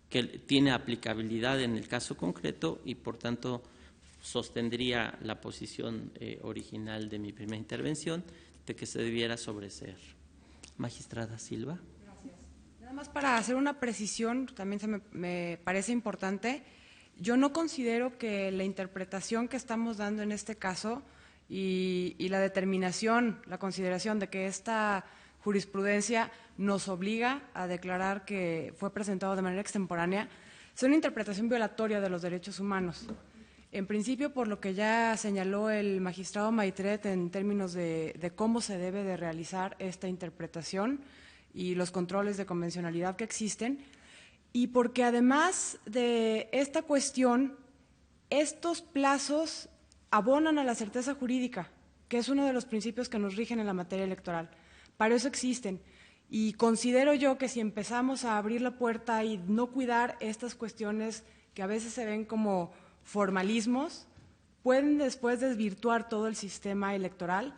Speaker 1: que tiene aplicabilidad en el caso concreto y por tanto sostendría la posición original de mi primera intervención de que se debiera sobreseer. Magistrada Silva.
Speaker 4: Gracias. Nada más para hacer una precisión, también me parece importante, yo no considero que la interpretación que estamos dando en este caso y la determinación, la consideración de que esta jurisprudencia nos obliga a declarar que fue presentado de manera extemporánea, es una interpretación violatoria de los derechos humanos. En principio, por lo que ya señaló el magistrado Maitret en términos de cómo se debe de realizar esta interpretación y los controles de convencionalidad que existen, y porque además de esta cuestión, estos plazos abonan a la certeza jurídica, que es uno de los principios que nos rigen en la materia electoral. Para eso existen. Y considero yo que si empezamos a abrir la puerta y no cuidar estas cuestiones que a veces se ven como formalismos, pueden después desvirtuar todo el sistema electoral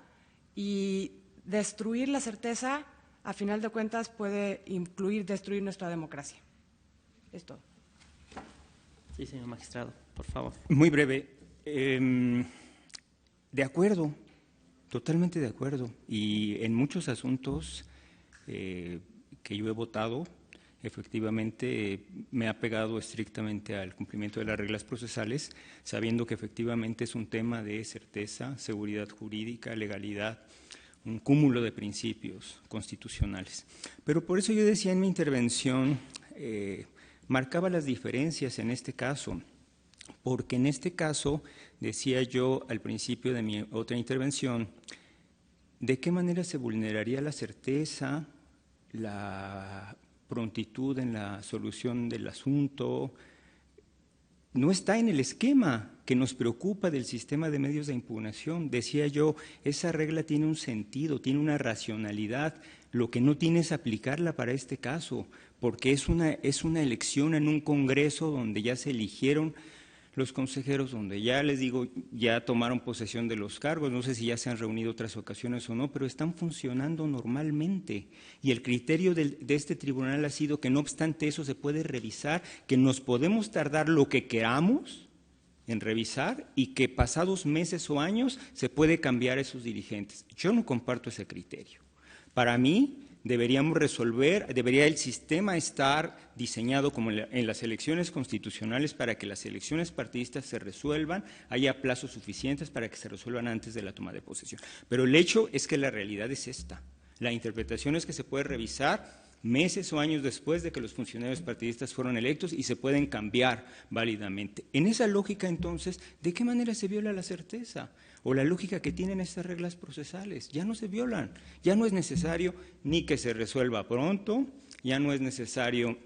Speaker 4: y destruir la certeza, a final de cuentas puede incluir destruir nuestra democracia. Es todo.
Speaker 1: Sí, señor magistrado, por favor.
Speaker 5: Muy breve. De acuerdo, totalmente de acuerdo. Y en muchos asuntos que yo he votado, efectivamente me ha pegado estrictamente al cumplimiento de las reglas procesales, sabiendo que efectivamente es un tema de certeza, seguridad jurídica, legalidad, un cúmulo de principios constitucionales. Pero por eso yo decía en mi intervención, marcaba las diferencias en este caso, porque en este caso, decía yo al principio de mi otra intervención, ¿de qué manera se vulneraría la certeza, la prontitud en la solución del asunto? No está en el esquema que nos preocupa del sistema de medios de impugnación. Decía yo, esa regla tiene un sentido, tiene una racionalidad. Lo que no tiene es aplicarla para este caso, porque es una elección en un congreso donde ya se eligieron los consejeros, donde ya les digo, ya tomaron posesión de los cargos, no sé si ya se han reunido otras ocasiones o no, pero están funcionando normalmente. Y el criterio de este tribunal ha sido que no obstante eso se puede revisar, que nos podemos tardar lo que queramos en revisar y que pasados meses o años se puede cambiar a esos dirigentes. Yo no comparto ese criterio. Para mí, deberíamos resolver, debería el sistema estar diseñado como en las elecciones constitucionales para que las elecciones partidistas se resuelvan, haya plazos suficientes para que se resuelvan antes de la toma de posesión. Pero el hecho es que la realidad es esta. La interpretación es que se puede revisar meses o años después de que los funcionarios partidistas fueron electos y se pueden cambiar válidamente. En esa lógica, entonces, ¿de qué manera se viola la certeza? O la lógica que tienen estas reglas procesales. Ya no se violan, ya no es necesario ni que se resuelva pronto, ya no es necesario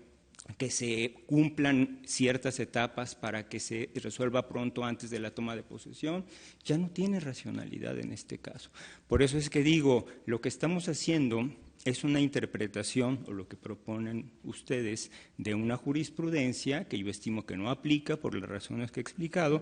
Speaker 5: que se cumplan ciertas etapas para que se resuelva pronto antes de la toma de posesión, ya no tiene racionalidad en este caso. Por eso es que digo, lo que estamos haciendo es una interpretación, o lo que proponen ustedes, de una jurisprudencia que yo estimo que no aplica por las razones que he explicado,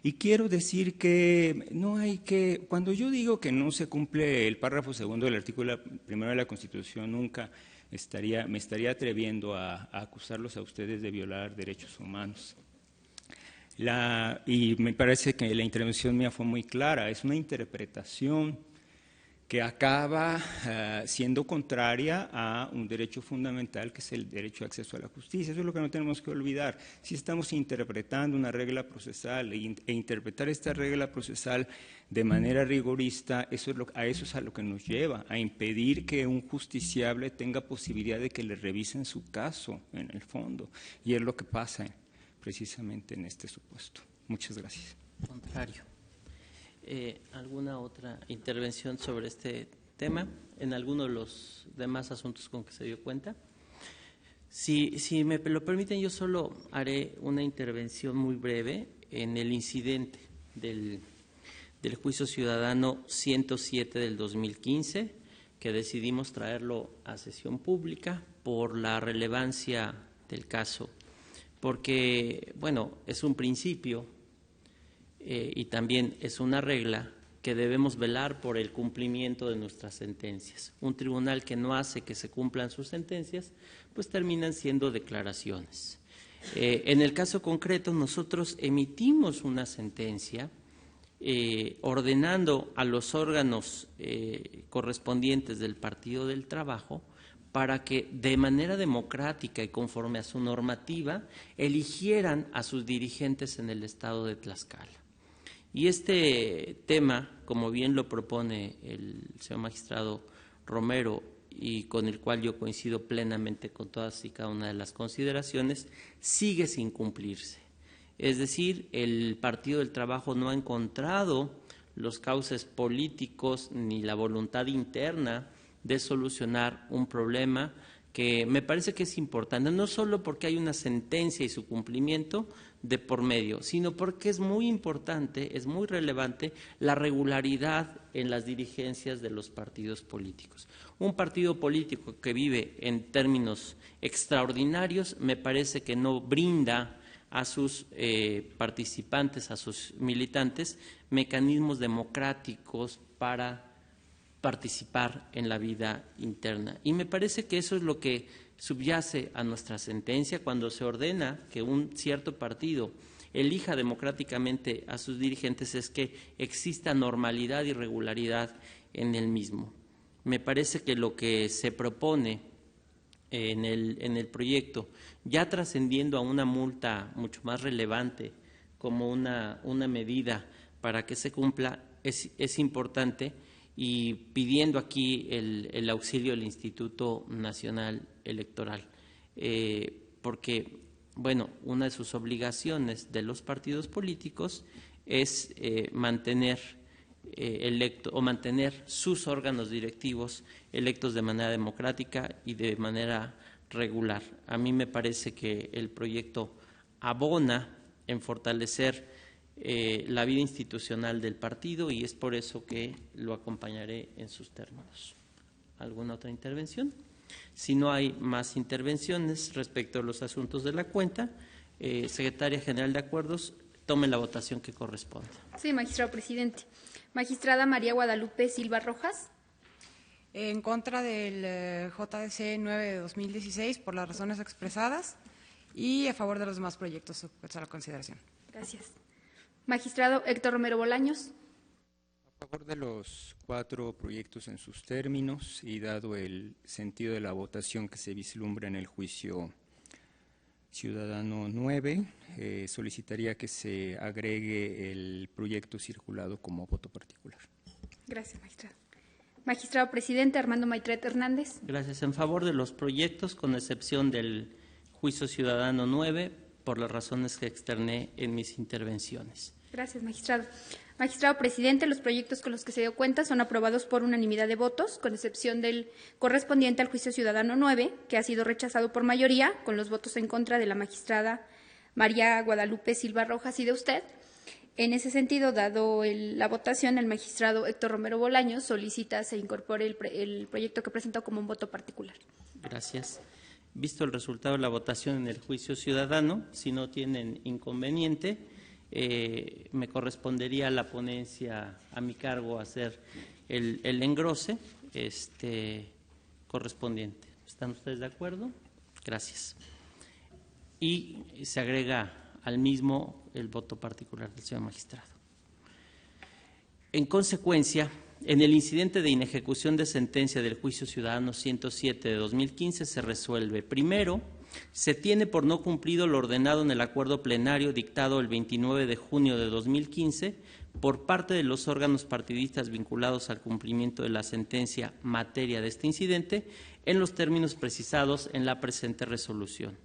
Speaker 5: y quiero decir que no hay que, cuando yo digo que no se cumple el párrafo segundo del artículo primero de la Constitución, nunca me estaría atreviendo a acusarlos a ustedes de violar derechos humanos. Y me parece que la intervención mía fue muy clara, es una interpretación que acaba siendo contraria a un derecho fundamental que es el derecho de acceso a la justicia. Eso es lo que no tenemos que olvidar. Si estamos interpretando una regla procesal e interpretar esta regla procesal de manera rigorista, a eso es a lo que nos lleva, a impedir que un justiciable tenga posibilidad de que le revisen su caso en el fondo. Y es lo que pasa precisamente en este supuesto. Muchas gracias.
Speaker 1: Contrario. ¿Alguna otra intervención sobre este tema en alguno de los demás asuntos con que se dio cuenta? Si me lo permiten, yo solo haré una intervención muy breve en el incidente del juicio ciudadano 107 del 2015, que decidimos traerlo a sesión pública por la relevancia del caso, porque, bueno, es un principio y también es una regla que debemos velar por el cumplimiento de nuestras sentencias. Un tribunal que no hace que se cumplan sus sentencias, pues terminan siendo declaraciones. En el caso concreto, nosotros emitimos una sentencia ordenando a los órganos correspondientes del Partido del Trabajo para que de manera democrática y conforme a su normativa eligieran a sus dirigentes en el estado de Tlaxcala. Y este tema, como bien lo propone el señor magistrado Romero y con el cual yo coincido plenamente con todas y cada una de las consideraciones, sigue sin cumplirse. Es decir, el Partido del Trabajo no ha encontrado los cauces políticos ni la voluntad interna de solucionar un problema que me parece que es importante, no solo porque hay una sentencia y su cumplimiento de por medio, sino porque es muy importante, es muy relevante la regularidad en las dirigencias de los partidos políticos. Un partido político que vive en términos extraordinarios me parece que no brinda a sus participantes, a sus militantes, mecanismos democráticos para participar en la vida interna. Y me parece que eso es lo que subyace a nuestra sentencia cuando se ordena que un cierto partido elija democráticamente a sus dirigentes es que exista normalidad y regularidad en el mismo. Me parece que lo que se propone en el proyecto, ya trascendiendo a una multa mucho más relevante como una medida para que se cumpla, es importante, y pidiendo aquí el auxilio del Instituto Nacional Electoral, porque, bueno, una de sus obligaciones de los partidos políticos es mantener sus órganos directivos electos de manera democrática y de manera regular. A mí me parece que el proyecto abona en fortalecer la vida institucional del partido y es por eso que lo acompañaré en sus términos. ¿Alguna otra intervención? Si no hay más intervenciones respecto a los asuntos de la cuenta, Secretaria General de Acuerdos, tome la votación que corresponda.
Speaker 2: Sí, magistrado presidente. Magistrada María Guadalupe Silva Rojas.
Speaker 4: En contra del JDC 9 de 2016 por las razones expresadas y a favor de los demás proyectos sujetos a la consideración.
Speaker 2: Gracias. Magistrado Héctor Romero Bolaños.
Speaker 5: A favor de los 4 proyectos en sus términos y dado el sentido de la votación que se vislumbra en el juicio ciudadano 9, solicitaría que se agregue el proyecto circulado como voto particular.
Speaker 2: Gracias, magistrado. Magistrado presidente Armando Maitret Hernández.
Speaker 1: Gracias. En favor de los proyectos, con excepción del juicio ciudadano 9, por las razones que externé en mis intervenciones.
Speaker 2: Gracias, magistrado. Magistrado presidente, los proyectos con los que se dio cuenta son aprobados por unanimidad de votos, con excepción del correspondiente al juicio ciudadano 9, que ha sido rechazado por mayoría, con los votos en contra de la magistrada María Guadalupe Silva Rojas y de usted. En ese sentido, dado la votación, el magistrado Héctor Romero Bolaños solicita se incorpore el proyecto que presentó como un voto particular.
Speaker 1: Gracias. Visto el resultado de la votación en el juicio ciudadano, si no tienen inconveniente, me correspondería a la ponencia a mi cargo hacer el engrose correspondiente. ¿Están ustedes de acuerdo? Gracias. Y se agrega al mismo el voto particular del señor magistrado. En consecuencia, en el incidente de inejecución de sentencia del juicio ciudadano 107 de 2015 se resuelve: primero, se tiene por no cumplido lo ordenado en el acuerdo plenario dictado el 29 de junio de 2015 por parte de los órganos partidistas vinculados al cumplimiento de la sentencia materia de este incidente en los términos precisados en la presente resolución.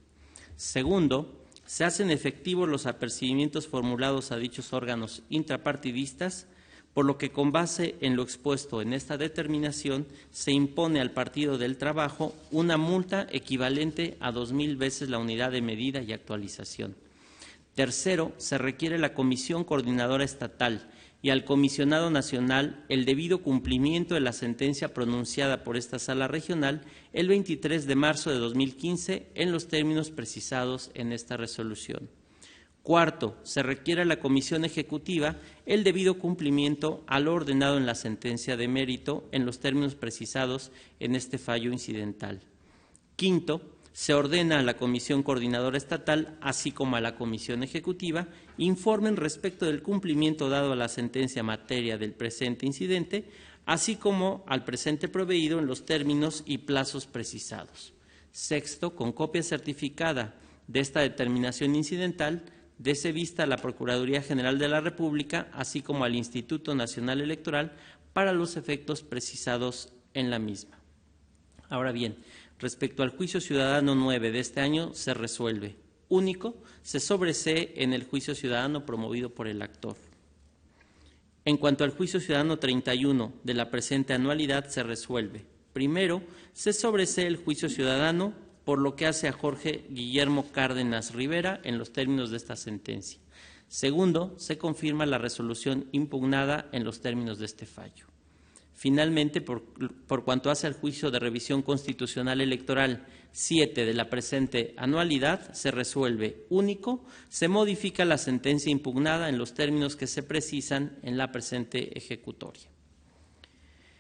Speaker 1: Segundo, se hacen efectivos los apercibimientos formulados a dichos órganos intrapartidistas, por lo que con base en lo expuesto en esta determinación se impone al Partido del Trabajo una multa equivalente a 2,000 veces la unidad de medida y actualización. Tercero, se requiere a la Comisión Coordinadora Estatal y al Comisionado Nacional el debido cumplimiento de la sentencia pronunciada por esta Sala Regional el 23 de marzo de 2015 en los términos precisados en esta resolución. Cuarto, se requiere a la Comisión Ejecutiva el debido cumplimiento a lo ordenado en la sentencia de mérito en los términos precisados en este fallo incidental. Quinto, se ordena a la Comisión Coordinadora Estatal, así como a la Comisión Ejecutiva, informen respecto del cumplimiento dado a la sentencia materia del presente incidente, así como al presente proveído en los términos y plazos precisados. Sexto, con copia certificada de esta determinación incidental, dese vista a la Procuraduría General de la República, así como al Instituto Nacional Electoral, para los efectos precisados en la misma. Ahora bien, respecto al juicio ciudadano 9 de este año, se resuelve: único, se sobresee en el juicio ciudadano promovido por el actor. En cuanto al juicio ciudadano 31 de la presente anualidad, se resuelve: primero, se sobresee el juicio ciudadano por lo que hace a Jorge Guillermo Cárdenas Rivera en los términos de esta sentencia. Segundo, se confirma la resolución impugnada en los términos de este fallo. Finalmente, por cuanto hace al juicio de revisión constitucional electoral 7 de la presente anualidad, se resuelve: único, se modifica la sentencia impugnada en los términos que se precisan en la presente ejecutoria.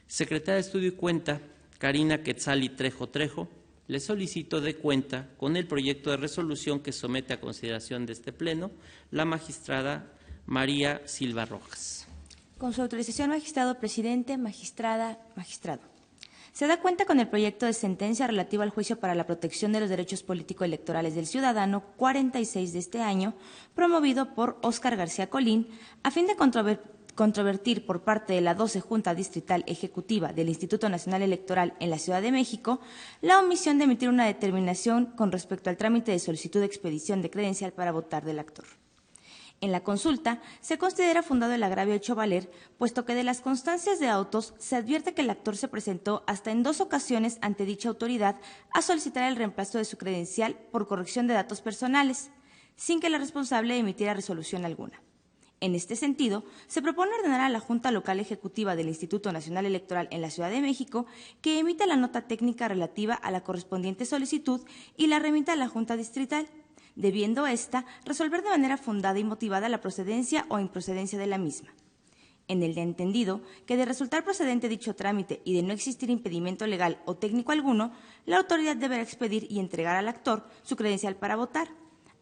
Speaker 1: Secretaria de Estudio y Cuenta, Karina Quetzali Trejo Trejo, le solicito dé cuenta con el proyecto de resolución que somete a consideración de este Pleno la magistrada María Silva Rojas.
Speaker 6: Con su autorización, magistrado presidente, magistrada, magistrado. Se da cuenta con el proyecto de sentencia relativo al juicio para la protección de los derechos político-electorales del ciudadano 46 de este año, promovido por Óscar García Colín, a fin de controvertir por parte de la 12 Junta Distrital Ejecutiva del Instituto Nacional Electoral en la Ciudad de México la omisión de emitir una determinación con respecto al trámite de solicitud de expedición de credencial para votar del actor. En la consulta se considera fundado el agravio hecho valer, puesto que de las constancias de autos se advierte que el actor se presentó hasta en 2 ocasiones ante dicha autoridad a solicitar el reemplazo de su credencial por corrección de datos personales, sin que la responsable emitiera resolución alguna. En este sentido, se propone ordenar a la Junta Local Ejecutiva del Instituto Nacional Electoral en la Ciudad de México que emita la nota técnica relativa a la correspondiente solicitud y la remita a la Junta Distrital, debiendo ésta resolver de manera fundada y motivada la procedencia o improcedencia de la misma. En el entendido que de resultar procedente dicho trámite y de no existir impedimento legal o técnico alguno, la autoridad deberá expedir y entregar al actor su credencial para votar.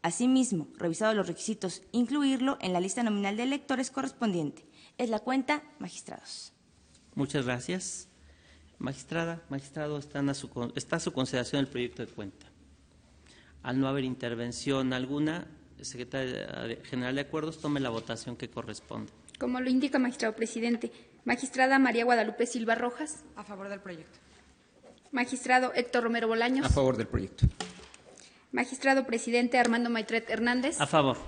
Speaker 6: Asimismo, revisados los requisitos, incluirlo en la lista nominal de electores correspondiente. Es la cuenta, magistrados.
Speaker 1: Muchas gracias. Magistrada, magistrado, está a su consideración el proyecto de cuenta. Al no haber intervención alguna, el secretario general de Acuerdos tome la votación que corresponde.
Speaker 2: Como lo indica, magistrado presidente. Magistrada María Guadalupe Silva Rojas.
Speaker 4: A favor del proyecto.
Speaker 2: Magistrado Héctor Romero Bolaños.
Speaker 5: A favor del proyecto.
Speaker 2: Magistrado presidente Armando Maitret Hernández.
Speaker 1: A favor.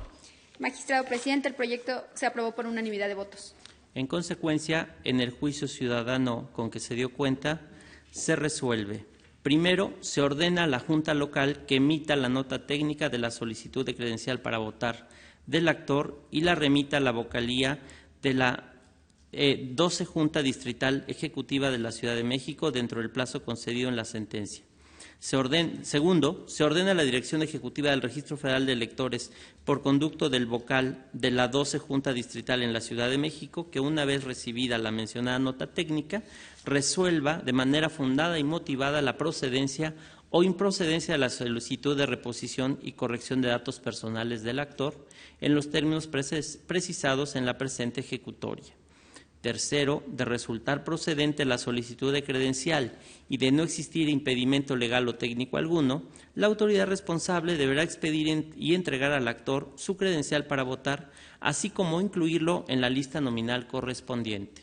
Speaker 2: Magistrado presidente, el proyecto se aprobó por unanimidad de votos.
Speaker 1: En consecuencia, en el juicio ciudadano con que se dio cuenta, se resuelve. Primero, se ordena a la Junta Local que emita la nota técnica de la solicitud de credencial para votar del actor y la remita a la vocalía de la 12 Junta Distrital Ejecutiva de la Ciudad de México dentro del plazo concedido en la sentencia. Segundo, se ordena a la Dirección Ejecutiva del Registro Federal de Electores por conducto del vocal de la 12 Junta Distrital en la Ciudad de México que, una vez recibida la mencionada nota técnica, resuelva de manera fundada y motivada la procedencia o improcedencia de la solicitud de reposición y corrección de datos personales del actor en los términos precisados en la presente ejecutoria. Tercero, de resultar procedente la solicitud de credencial y de no existir impedimento legal o técnico alguno, la autoridad responsable deberá expedir y entregar al actor su credencial para votar, así como incluirlo en la lista nominal correspondiente.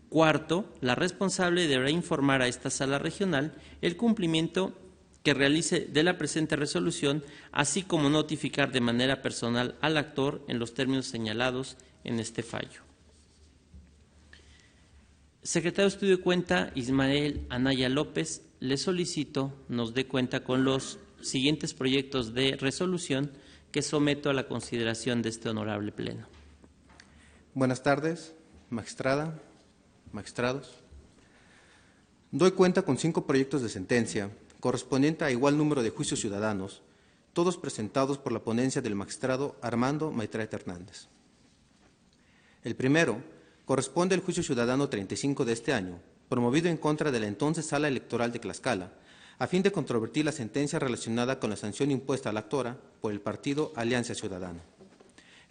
Speaker 1: Cuarto, la responsable deberá informar a esta sala regional el cumplimiento que realice de la presente resolución, así como notificar de manera personal al actor en los términos señalados en este fallo. Secretario de Estudio de Cuenta, Ismael Anaya López, le solicito nos dé cuenta con los siguientes proyectos de resolución que someto a la consideración de este honorable Pleno.
Speaker 7: Buenas tardes, magistrada, magistrados. Doy cuenta con 5 proyectos de sentencia, correspondiente a igual número de juicios ciudadanos, todos presentados por la ponencia del magistrado Armando Maitret Hernández. El primero corresponde al juicio ciudadano 35 de este año, promovido en contra de la entonces Sala Electoral de Tlaxcala, a fin de controvertir la sentencia relacionada con la sanción impuesta a la actora por el partido Alianza Ciudadana.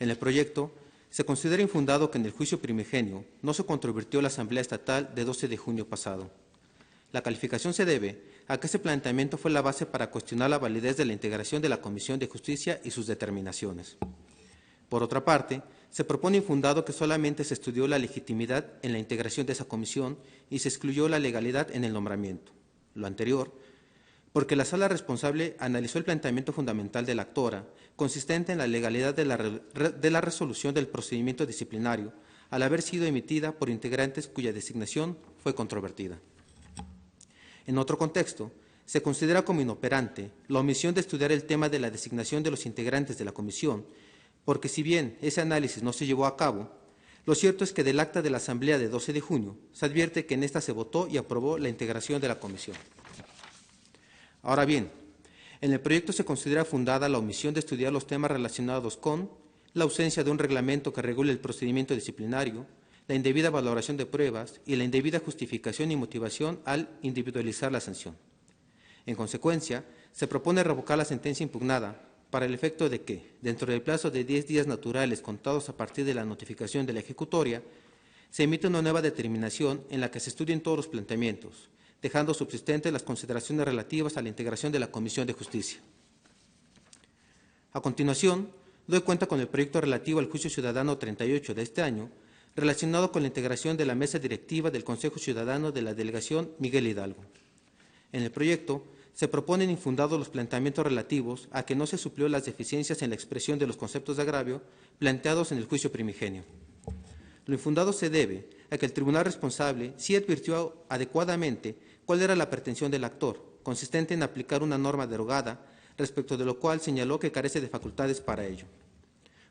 Speaker 7: En el proyecto se considera infundado que en el juicio primigenio no se controvertió la Asamblea Estatal de 12 de junio pasado. La calificación se debe a que ese planteamiento fue la base para cuestionar la validez de la integración de la Comisión de Justicia y sus determinaciones. Por otra parte, se propone infundado que solamente se estudió la legitimidad en la integración de esa comisión y se excluyó la legalidad en el nombramiento. Lo anterior, porque la sala responsable analizó el planteamiento fundamental de la actora, consistente en la legalidad de la resolución del procedimiento disciplinario, al haber sido emitida por integrantes cuya designación fue controvertida. En otro contexto, se considera como inoperante la omisión de estudiar el tema de la designación de los integrantes de la comisión, porque si bien ese análisis no se llevó a cabo, lo cierto es que del acta de la Asamblea de 12 de junio se advierte que en esta se votó y aprobó la integración de la comisión. Ahora bien, en el proyecto se considera fundada la omisión de estudiar los temas relacionados con la ausencia de un reglamento que regule el procedimiento disciplinario, la indebida valoración de pruebas y la indebida justificación y motivación al individualizar la sanción. En consecuencia, se propone revocar la sentencia impugnada para el efecto de que, dentro del plazo de 10 días naturales contados a partir de la notificación de la ejecutoria, se emite una nueva determinación en la que se estudien todos los planteamientos, dejando subsistentes las consideraciones relativas a la integración de la Comisión de Justicia. A continuación, doy cuenta con el proyecto relativo al Juicio Ciudadano 38 de este año, relacionado con la integración de la mesa directiva del Consejo Ciudadano de la Delegación Miguel Hidalgo. En el proyecto se proponen infundados los planteamientos relativos a que no se suplió las deficiencias en la expresión de los conceptos de agravio planteados en el juicio primigenio. Lo infundado se debe a que el tribunal responsable sí advirtió adecuadamente cuál era la pretensión del actor, consistente en aplicar una norma derogada, respecto de lo cual señaló que carece de facultades para ello.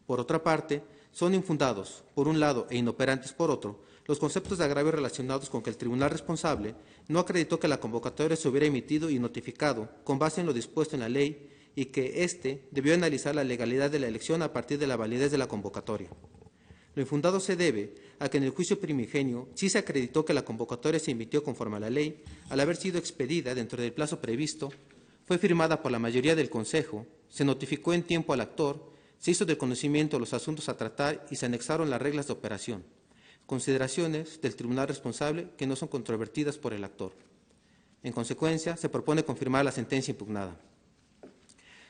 Speaker 7: Por otra parte, son infundados, por un lado, e inoperantes por otro, los conceptos de agravio relacionados con que el tribunal responsable no acreditó que la convocatoria se hubiera emitido y notificado con base en lo dispuesto en la ley y que éste debió analizar la legalidad de la elección a partir de la validez de la convocatoria. Lo infundado se debe a que en el juicio primigenio sí se acreditó que la convocatoria se emitió conforme a la ley, al haber sido expedida dentro del plazo previsto, fue firmada por la mayoría del Consejo, se notificó en tiempo al actor, se hizo de conocimiento los asuntos a tratar y se anexaron las reglas de operación, consideraciones del tribunal responsable que no son controvertidas por el actor. En consecuencia, se propone confirmar la sentencia impugnada.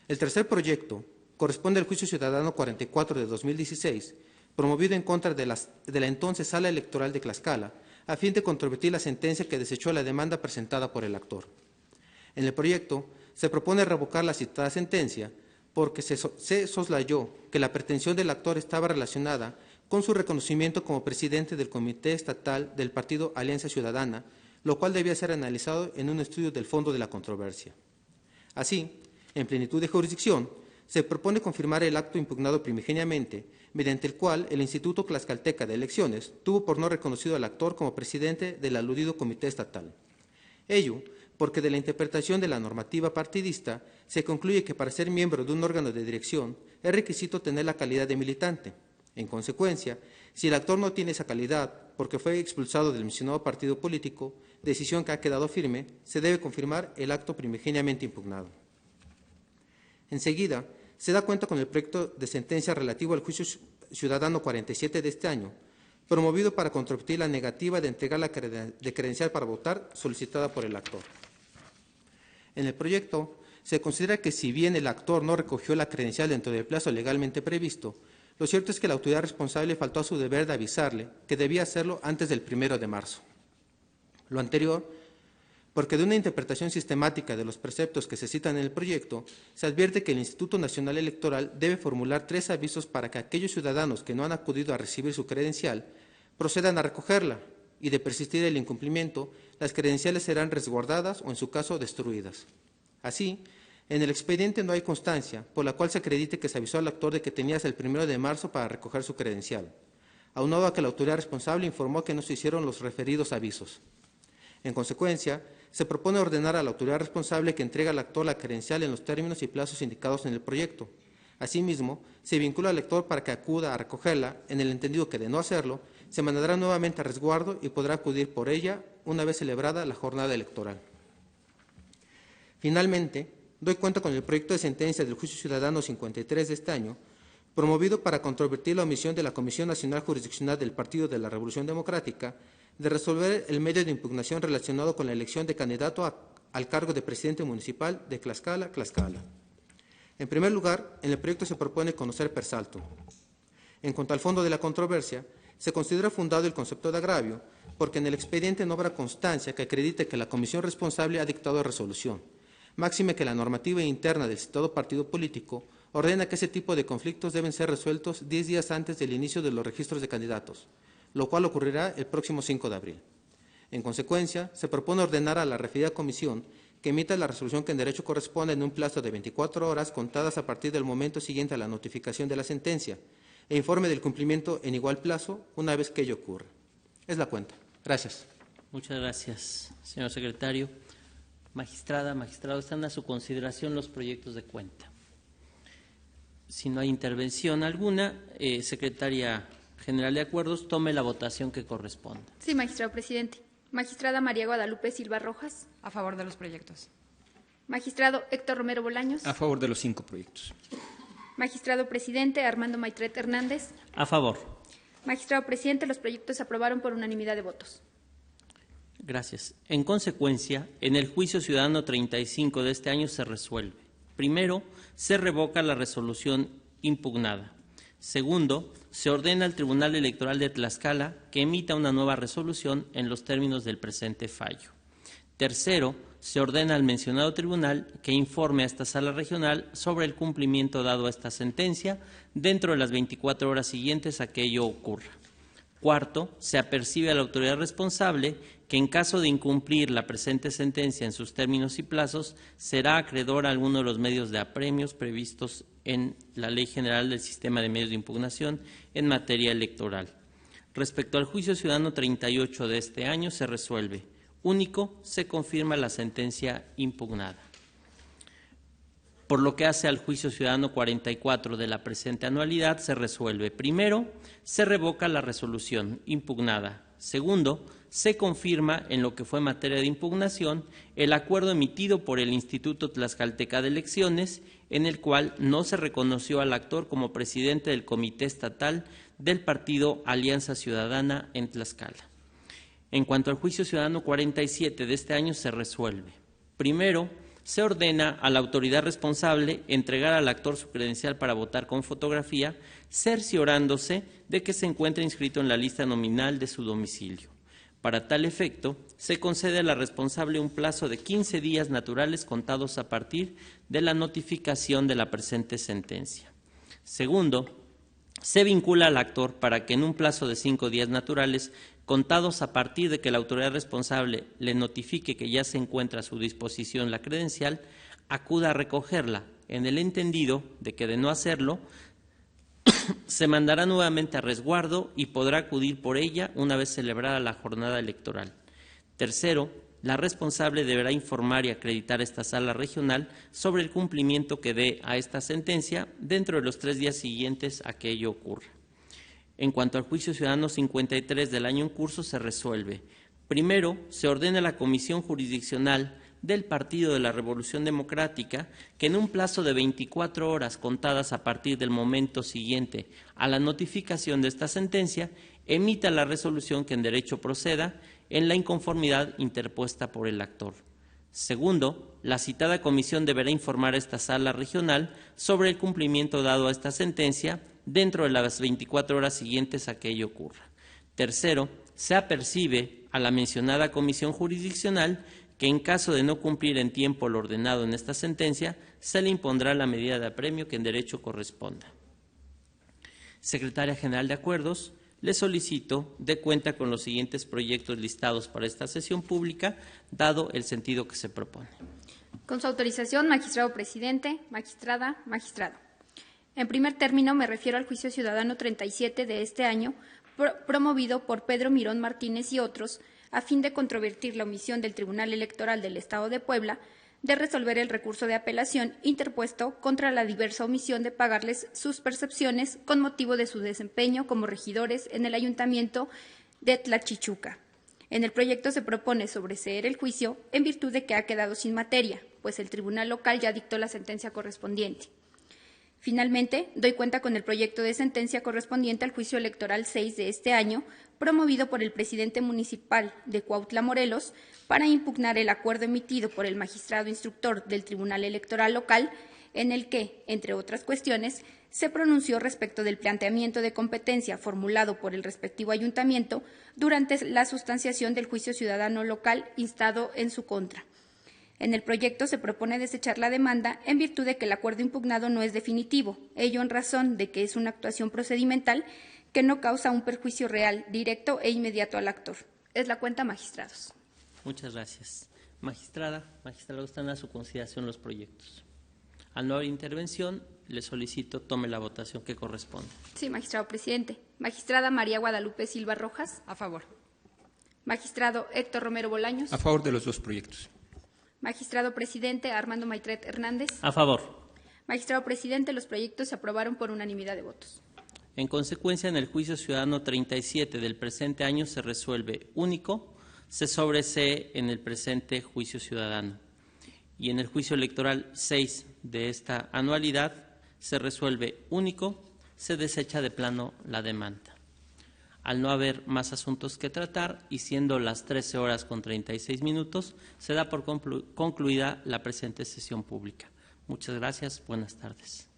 Speaker 7: El tercer proyecto corresponde al Juicio Ciudadano 44 de 2016, promovido en contra de la entonces Sala Electoral de Tlaxcala, a fin de controvertir la sentencia que desechó la demanda presentada por el actor. En el proyecto se propone revocar la citada sentencia porque se soslayó que la pretensión del actor estaba relacionada con su reconocimiento como presidente del Comité Estatal del Partido Alianza Ciudadana, lo cual debía ser analizado en un estudio del fondo de la controversia. Así, en plenitud de jurisdicción, se propone confirmar el acto impugnado primigeniamente, mediante el cual el Instituto Tlaxcalteca de Elecciones tuvo por no reconocido al actor como presidente del aludido Comité Estatal. Ello porque de la interpretación de la normativa partidista se concluye que para ser miembro de un órgano de dirección es requisito tener la calidad de militante. En consecuencia, si el actor no tiene esa calidad porque fue expulsado del mencionado partido político, decisión que ha quedado firme, se debe confirmar el acto primigeniamente impugnado. Enseguida, se da cuenta con el proyecto de sentencia relativo al Juicio Ciudadano 47 de este año, promovido para controvertir la negativa de entregar la credencial para votar solicitada por el actor. En el proyecto se considera que si bien el actor no recogió la credencial dentro del plazo legalmente previsto, lo cierto es que la autoridad responsable faltó a su deber de avisarle que debía hacerlo antes del 1 de marzo. Lo anterior, porque de una interpretación sistemática de los preceptos que se citan en el proyecto, se advierte que el Instituto Nacional Electoral debe formular 3 avisos para que aquellos ciudadanos que no han acudido a recibir su credencial procedan a recogerla, y de persistir el incumplimiento, las credenciales serán resguardadas o, en su caso, destruidas. Así, en el expediente no hay constancia por la cual se acredite que se avisó al actor de que tenía hasta el 1 de marzo para recoger su credencial, aunado a que la autoridad responsable informó que no se hicieron los referidos avisos. En consecuencia, se propone ordenar a la autoridad responsable que entregue al actor la credencial en los términos y plazos indicados en el proyecto. Asimismo, se vincula al lector para que acuda a recogerla, en el entendido que, de no hacerlo, se mandará nuevamente a resguardo y podrá acudir por ella una vez celebrada la jornada electoral. Finalmente, doy cuenta con el proyecto de sentencia del Juicio Ciudadano 53 de este año, promovido para controvertir la omisión de la Comisión Nacional Jurisdiccional del Partido de la Revolución Democrática de resolver el medio de impugnación relacionado con la elección de candidato al cargo de presidente municipal de Tlaxcala. En primer lugar, en el proyecto se propone conocer per saltum. En cuanto al fondo de la controversia, se considera fundado el concepto de agravio porque en el expediente no habrá constancia que acredite que la comisión responsable ha dictado resolución, máxime que la normativa interna del citado partido político ordena que ese tipo de conflictos deben ser resueltos 10 días antes del inicio de los registros de candidatos, lo cual ocurrirá el próximo 5 de abril. En consecuencia, se propone ordenar a la referida comisión que emita la resolución que en derecho corresponde en un plazo de 24 horas contadas a partir del momento siguiente a la notificación de la sentencia e informe del cumplimiento en igual plazo una vez que ello ocurra. Es la cuenta. Gracias.
Speaker 1: Muchas gracias, señor secretario. Magistrada, magistrado, están a su consideración los proyectos de cuenta. Si no hay intervención alguna, secretaria general de acuerdos, tome la votación que corresponda.
Speaker 2: Sí, magistrado presidente. Magistrada María Guadalupe Silva Rojas.
Speaker 4: A favor de los proyectos.
Speaker 2: Magistrado Héctor Romero Bolaños.
Speaker 5: A favor de los 5 proyectos.
Speaker 2: Magistrado presidente Armando Maitret Hernández.
Speaker 1: A favor.
Speaker 2: Magistrado presidente, los proyectos se aprobaron por unanimidad de votos.
Speaker 1: Gracias. En consecuencia, en el juicio ciudadano 35 de este año se resuelve. Primero, se revoca la resolución impugnada. Segundo, se ordena al Tribunal Electoral de Tlaxcala que emita una nueva resolución en los términos del presente fallo. Tercero, se ordena al mencionado tribunal que informe a esta sala regional sobre el cumplimiento dado a esta sentencia dentro de las 24 horas siguientes a que ello ocurra. Cuarto, se apercibe a la autoridad responsable que en caso de incumplir la presente sentencia en sus términos y plazos, será acreedor a alguno de los medios de apremios previstos en la Ley General del Sistema de Medios de Impugnación en materia electoral. Respecto al juicio ciudadano 38 de este año, se resuelve. Único, se confirma la sentencia impugnada. Por lo que hace al juicio ciudadano 44 de la presente anualidad, se resuelve. Primero, se revoca la resolución impugnada. Segundo, se confirma en lo que fue materia de impugnación el acuerdo emitido por el Instituto Tlaxcalteca de Elecciones, en el cual no se reconoció al actor como presidente del Comité Estatal del Partido Alianza Ciudadana en Tlaxcala. En cuanto al juicio ciudadano 47 de este año, se resuelve. Primero, se ordena a la autoridad responsable entregar al actor su credencial para votar con fotografía, cerciorándose de que se encuentre inscrito en la lista nominal de su domicilio. Para tal efecto, se concede a la responsable un plazo de 15 días naturales contados a partir de la notificación de la presente sentencia. Segundo, se vincula al actor para que en un plazo de 5 días naturales contados a partir de que la autoridad responsable le notifique que ya se encuentra a su disposición la credencial, acuda a recogerla, en el entendido de que de no hacerlo, se mandará nuevamente a resguardo y podrá acudir por ella una vez celebrada la jornada electoral. Tercero, la responsable deberá informar y acreditar a esta sala regional sobre el cumplimiento que dé a esta sentencia dentro de los 3 días siguientes a que ello ocurra. En cuanto al juicio ciudadano 53 del año en curso, se resuelve. Primero, se ordena a la Comisión Jurisdiccional del Partido de la Revolución Democrática que en un plazo de 24 horas contadas a partir del momento siguiente a la notificación de esta sentencia, emita la resolución que en derecho proceda en la inconformidad interpuesta por el actor. Segundo, la citada comisión deberá informar a esta sala regional sobre el cumplimiento dado a esta sentencia dentro de las 24 horas siguientes a que ello ocurra. Tercero, se apercibe a la mencionada comisión jurisdiccional que en caso de no cumplir en tiempo lo ordenado en esta sentencia, se le impondrá la medida de apremio que en derecho corresponda. Secretaria General de Acuerdos, le solicito dé cuenta con los siguientes proyectos listados para esta sesión pública, dado el sentido que se propone.
Speaker 2: Con su autorización, magistrado presidente, magistrada, magistrado. En primer término, me refiero al juicio ciudadano 37 de este año, promovido por Pedro Mirón Martínez y otros, a fin de controvertir la omisión del Tribunal Electoral del Estado de Puebla de resolver el recurso de apelación interpuesto contra la diversa omisión de pagarles sus percepciones con motivo de su desempeño como regidores en el Ayuntamiento de Tlachichuca. En el proyecto se propone sobreseer el juicio en virtud de que ha quedado sin materia, pues el tribunal local ya dictó la sentencia correspondiente. Finalmente, doy cuenta con el proyecto de sentencia correspondiente al juicio electoral 6 de este año, promovido por el presidente municipal de Cuautla, Morelos, para impugnar el acuerdo emitido por el magistrado instructor del Tribunal Electoral local, en el que, entre otras cuestiones, se pronunció respecto del planteamiento de competencia formulado por el respectivo ayuntamiento durante la sustanciación del juicio ciudadano local instado en su contra. En el proyecto se propone desechar la demanda en virtud de que el acuerdo impugnado no es definitivo, ello en razón de que es una actuación procedimental que no causa un perjuicio real, directo e inmediato al actor. Es la cuenta, magistrados.
Speaker 1: Muchas gracias. Magistrada, magistrado, están a su consideración los proyectos. Al no haber intervención, le solicito tome la votación que corresponde.
Speaker 2: Sí, magistrado presidente. Magistrada María Guadalupe Silva Rojas.
Speaker 4: A favor.
Speaker 2: Magistrado Héctor Romero Bolaños.
Speaker 5: A favor de los 2 proyectos.
Speaker 2: Magistrado presidente Armando Maitret Hernández.
Speaker 1: A favor.
Speaker 2: Magistrado presidente, los proyectos se aprobaron por unanimidad de votos.
Speaker 1: En consecuencia, en el juicio ciudadano 37 del presente año se resuelve único, se sobresee en el presente juicio ciudadano. y en el juicio electoral 6 de esta anualidad se resuelve único, se desecha de plano la demanda. Al no haber más asuntos que tratar y siendo las 13:36, se da por concluida la presente sesión pública. Muchas gracias. Buenas tardes.